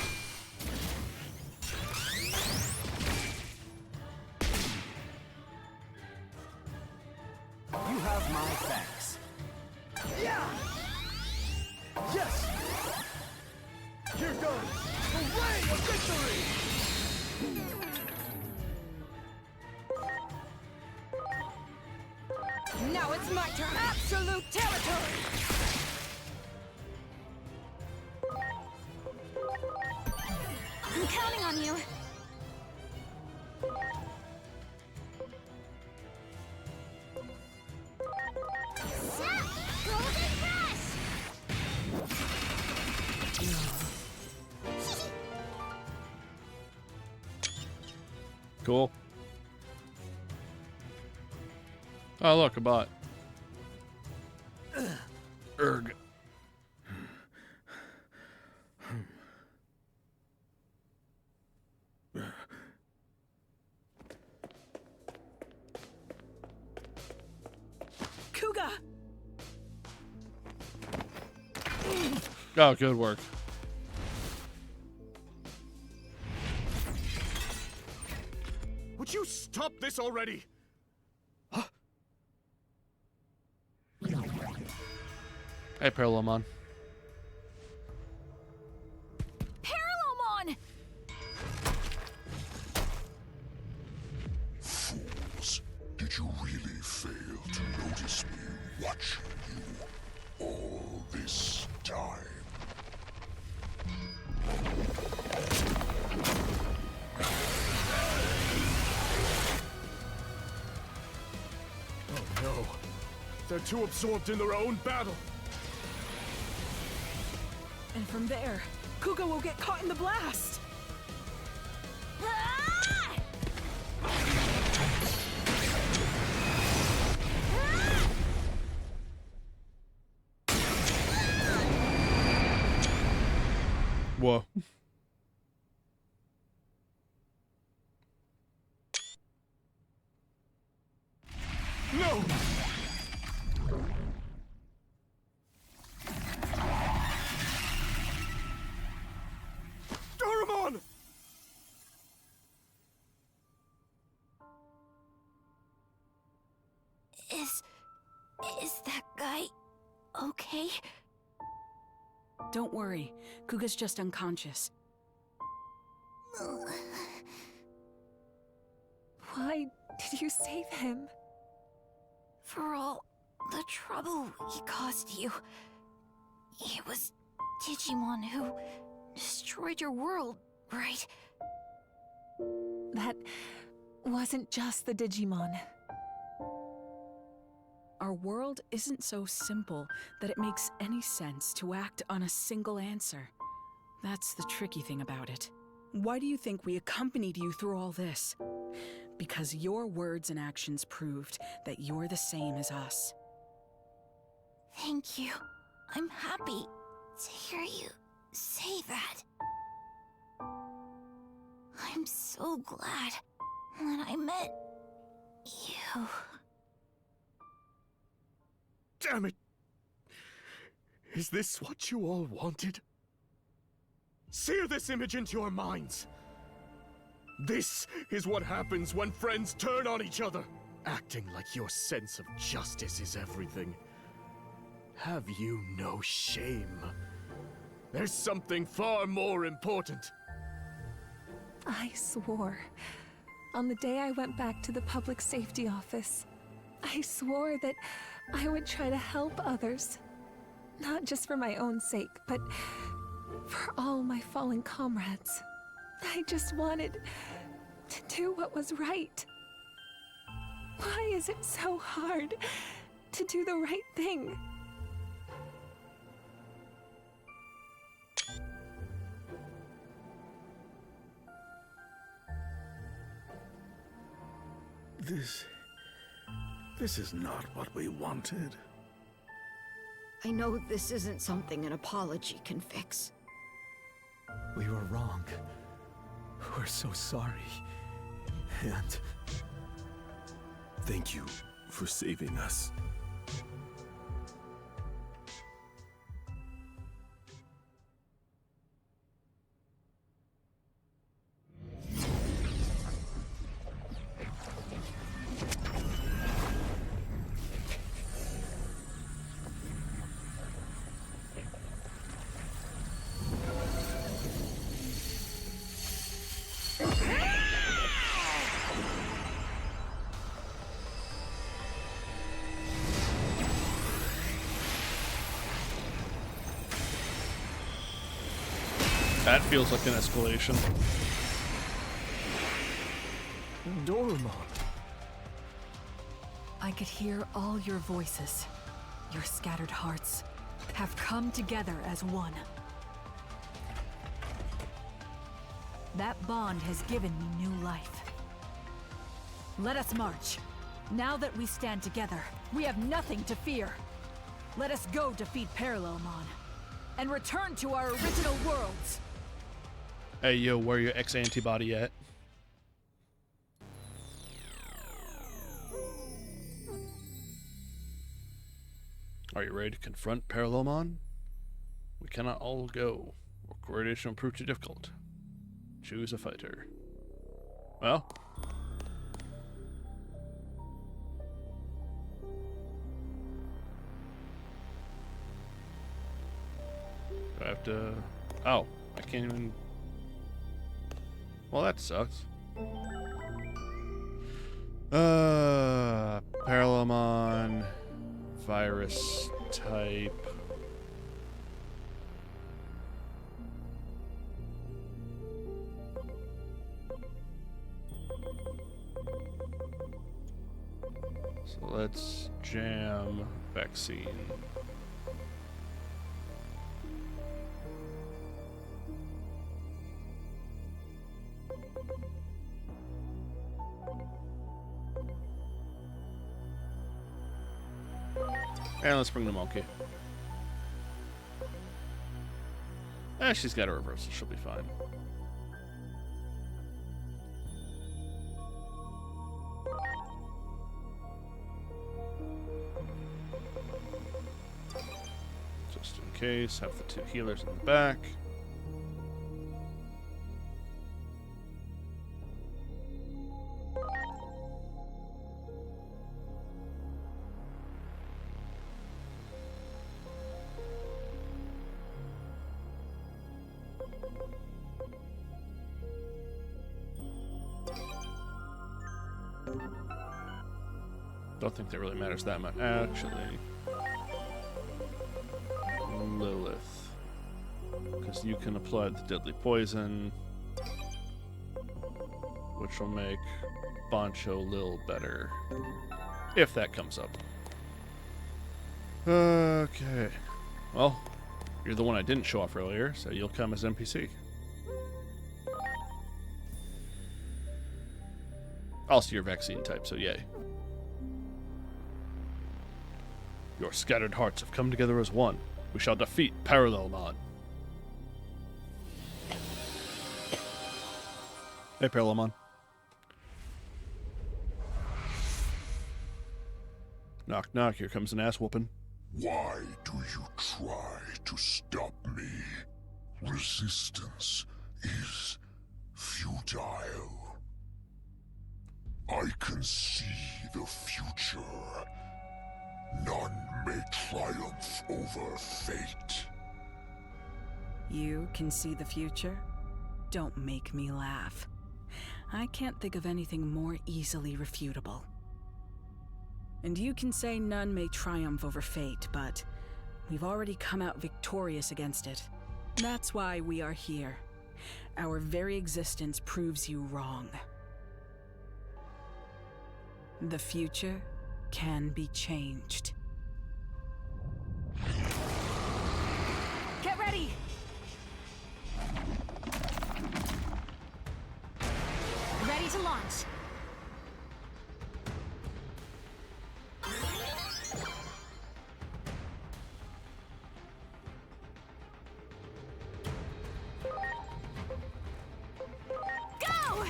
You have my thanks. Yeah! Yes! Here goes the ray of victory! Now it's my turn. Absolute territory. I'm counting on you. Golden Crush! Cool. Oh, look, a bot. Erg. Kuga! Oh, good work. Would you stop this already? Hey, Parallelmon. Parallelmon! Fools, did you really fail to notice me watching you all this time? Oh no. They're too absorbed in their own battle. And from there, Kuga will get caught in the blast! Ah! Whoa. No! Doraemon! Is that guy okay? Don't worry, Kuga's just unconscious. Why did you save him? For all the trouble he caused you. It was Digimon who destroyed your world, right? That wasn't just the Digimon. Our world isn't so simple that it makes any sense to act on a single answer. That's the tricky thing about it. Why do you think we accompanied you through all this? Because your words and actions proved that you're the same as us. Thank you. I'm happy to hear you say that. I'm so glad when I met you. Damn it! Is this what you all wanted? Sear this image into your minds! This is what happens when friends turn on each other! Acting like your sense of justice is everything. Have you no shame? There's something far more important. I swore. On the day I went back to the public safety office, I swore that I would try to help others. Not just for my own sake, but for all my fallen comrades. I just wanted to do what was right. Why is it so hard to do the right thing? This is not what we wanted. I know this isn't something an apology can fix. We were wrong. We're so sorry. And Thank you for saving us. That feels like an escalation. Dorumon. I could hear all your voices. Your scattered hearts have come together as one. That bond has given me new life. Let us march. Now that we stand together, we have nothing to fear. Let us go defeat Parallelmon and return to our original worlds. Hey, yo, where your X-antibody at? Are you ready to confront Parallelmon? We cannot all go, or coordination will prove too difficult. Choose a fighter. Well, do I have to... Oh, I can't even... Well, that sucks. Parallelmon, virus type. So let's jam vaccine. And let's bring the monkey. She's got a reversal. She'll be fine. Just in case, have the two healers in the back. Don't think that really matters that much. Actually, Lilith. Because you can apply the deadly poison, which will make Boncho Lil better. If that comes up. Okay. Well, you're the one I didn't show off earlier, so you'll come as NPC. Also, your vaccine type, so yay. Your scattered hearts have come together as one. We shall defeat Parallelmon. Hey, Parallelmon. Knock, knock. Here comes an ass whooping. Why do you try to stop me? Resistance is futile. I can see the future. None may triumph over fate. You can see the future? Don't make me laugh. I can't think of anything more easily refutable. And you can say none may triumph over fate, but we've already come out victorious against it. That's why we are here. Our very existence proves you wrong. The future can be changed. Get ready! Ready to launch. Go!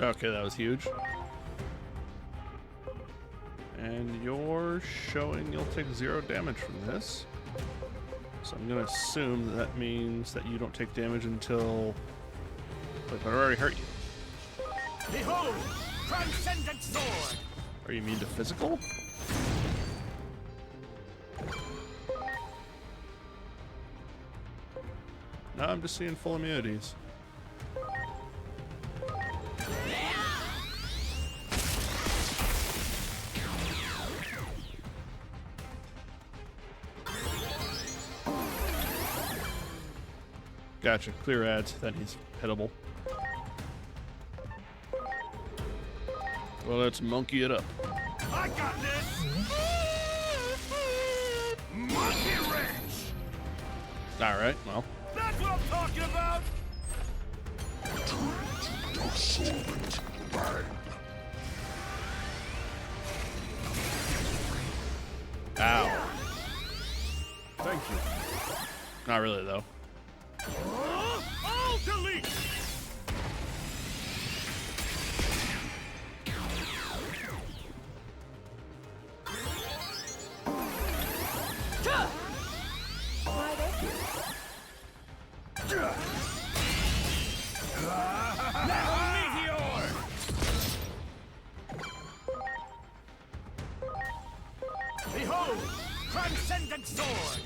Okay, that was huge. And you're showing you'll take 0 damage from this. So I'm gonna assume that means that you don't take damage until... Wait, but I already hurt you. Behold! Transcendent sword! Are you mean to physical? No, I'm just seeing full immunities. Gotcha. Clear ads, then he's hittable. Well, let's monkey it up. I got this! Monkey wrench! Alright, well. That's what I'm talking about! Ow. Thank you. Not really, though. I'll delete! Why, thank you. Meteor! Behold! Transcendent sword!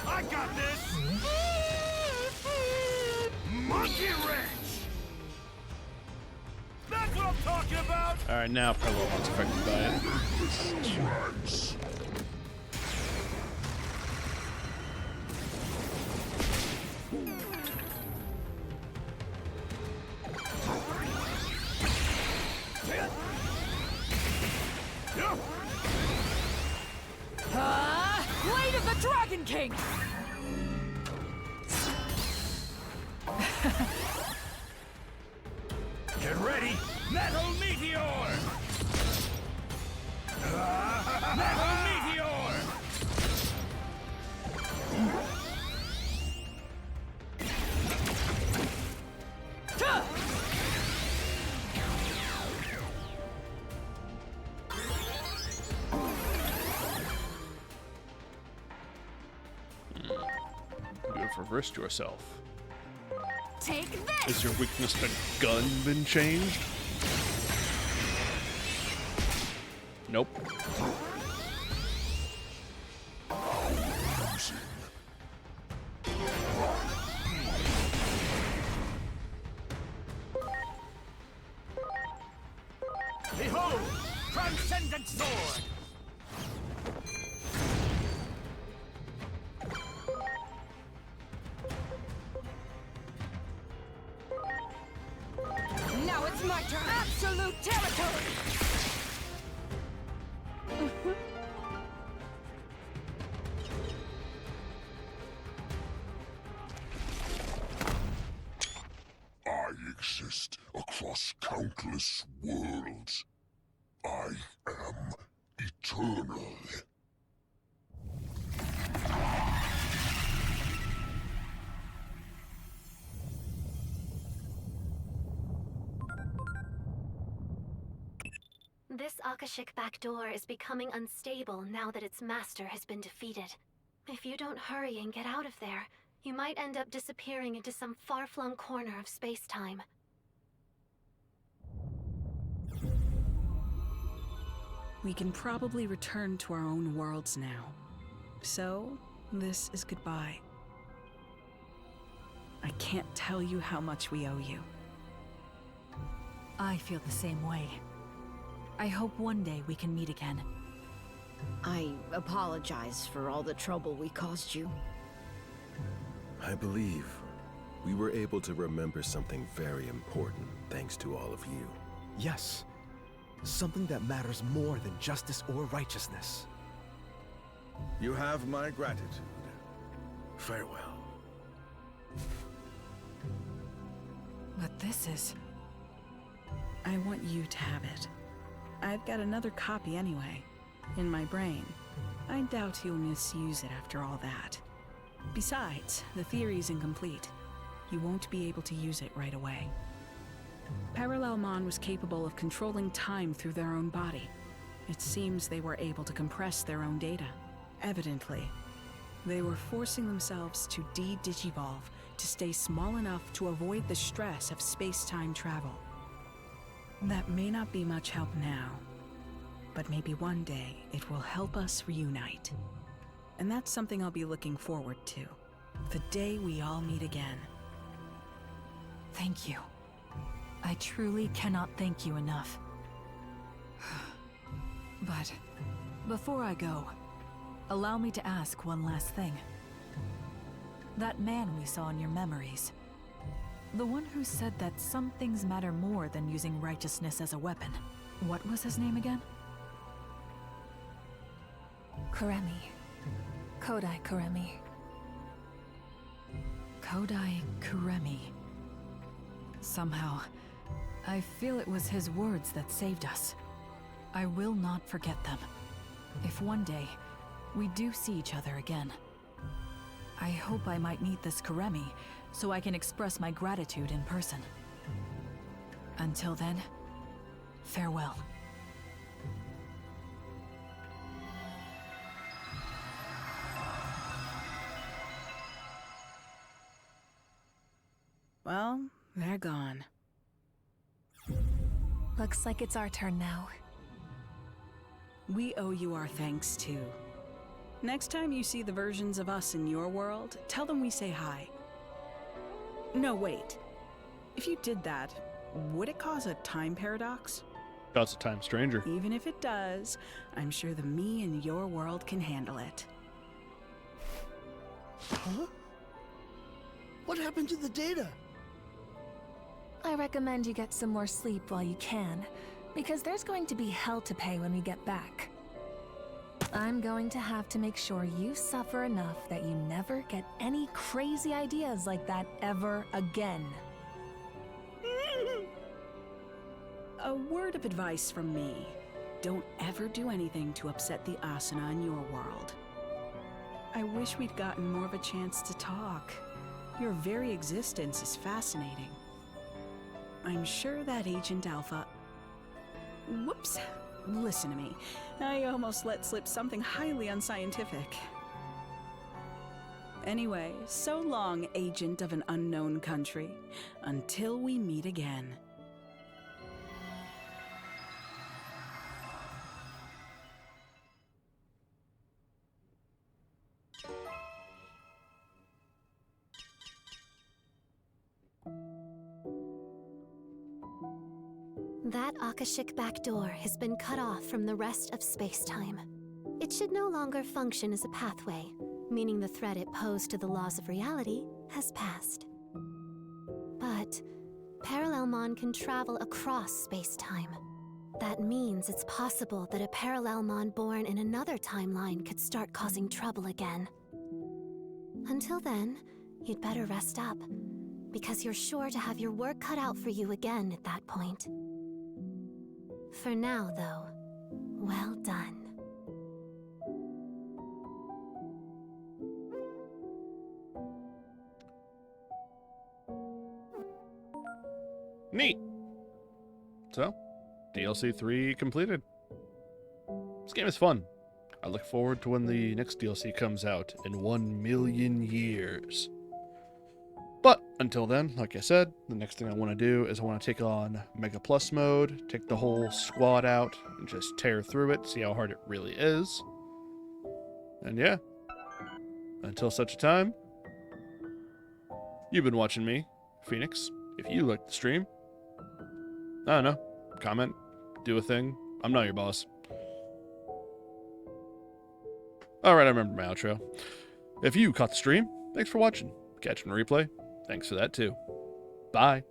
I got this! Monkey wrench! That's what I'm talking about! Alright, now Parallelmon's affected by it. Blade of the Dragon King! Get ready! Metal Meteor! Metal Meteor! reversed yourself. Take this! Has your weakness to gun been changed? Nope. Behold! Transcendent Sword! Now it's my turn! Absolute territory! I exist across countless worlds. I am eternal. This Akashic back door is becoming unstable now that its master has been defeated. If you don't hurry and get out of there, you might end up disappearing into some far-flung corner of space-time. We can probably return to our own worlds now. So, this is goodbye. I can't tell you how much we owe you. I feel the same way. I hope one day we can meet again. I apologize for all the trouble we caused you. I believe we were able to remember something very important thanks to all of you. Yes. Something that matters more than justice or righteousness. You have my gratitude. Farewell. But this is... I want you to have it. I've got another copy anyway, in my brain. I doubt you'll misuse it after all that. Besides, the theory's incomplete. You won't be able to use it right away. Parallelmon was capable of controlling time through their own body. It seems they were able to compress their own data. Evidently, they were forcing themselves to de-digivolve to stay small enough to avoid the stress of space-time travel. That may not be much help now, but maybe one day it will help us reunite. And that's something I'll be looking forward to. The day we all meet again. Thank you. I truly cannot thank you enough. But before I go, allow me to ask one last thing. That man we saw in your memories, the one who said that some things matter more than using righteousness as a weapon, what was his name again? Kuremi. Kodai Kuremi. Kodai Kuremi. Somehow, I feel it was his words that saved us. I will not forget them. If one day, we do see each other again, I hope I might meet this Kuremi so I can express my gratitude in person. Until then, farewell. Well, they're gone. Looks like it's our turn now. We owe you our thanks, too. Next time you see the versions of us in your world, tell them we say hi. No, wait. If you did that, would it cause a time paradox? Cause a time stranger. Even if it does, I'm sure the me in your world can handle it. Huh? What happened to the data? I recommend you get some more sleep while you can, because there's going to be hell to pay when we get back. I'm going to have to make sure you suffer enough that you never get any crazy ideas like that ever again. A word of advice from me. Don't ever do anything to upset the Asuna in your world. I wish we'd gotten more of a chance to talk. Your very existence is fascinating. I'm sure that Agent Alpha... Whoops. Listen to me. I almost let slip something highly unscientific. Anyway, so long, agent of an unknown country. Until we meet again. That Akashic back door has been cut off from the rest of space-time. It should no longer function as a pathway, meaning the threat it posed to the laws of reality has passed. But Parallelmon can travel across space-time. That means it's possible that a Parallelmon born in another timeline could start causing trouble again. Until then, you'd better rest up, because you're sure to have your work cut out for you again at that point. For now, though, well done. Neat. So, DLC 3 completed. This game is fun. I look forward to when the next DLC comes out in 1,000,000 years. But until then, like I said, the next thing I want to do is I want to take on Mega Plus mode, take the whole squad out, and just tear through it, see how hard it really is. And yeah, until such a time, you've been watching me, Phoenix. If you liked the stream, I don't know, comment, do a thing. I'm not your boss. Alright, I remember my outro. If you caught the stream, thanks for watching. Catching the replay, thanks for that too. Bye.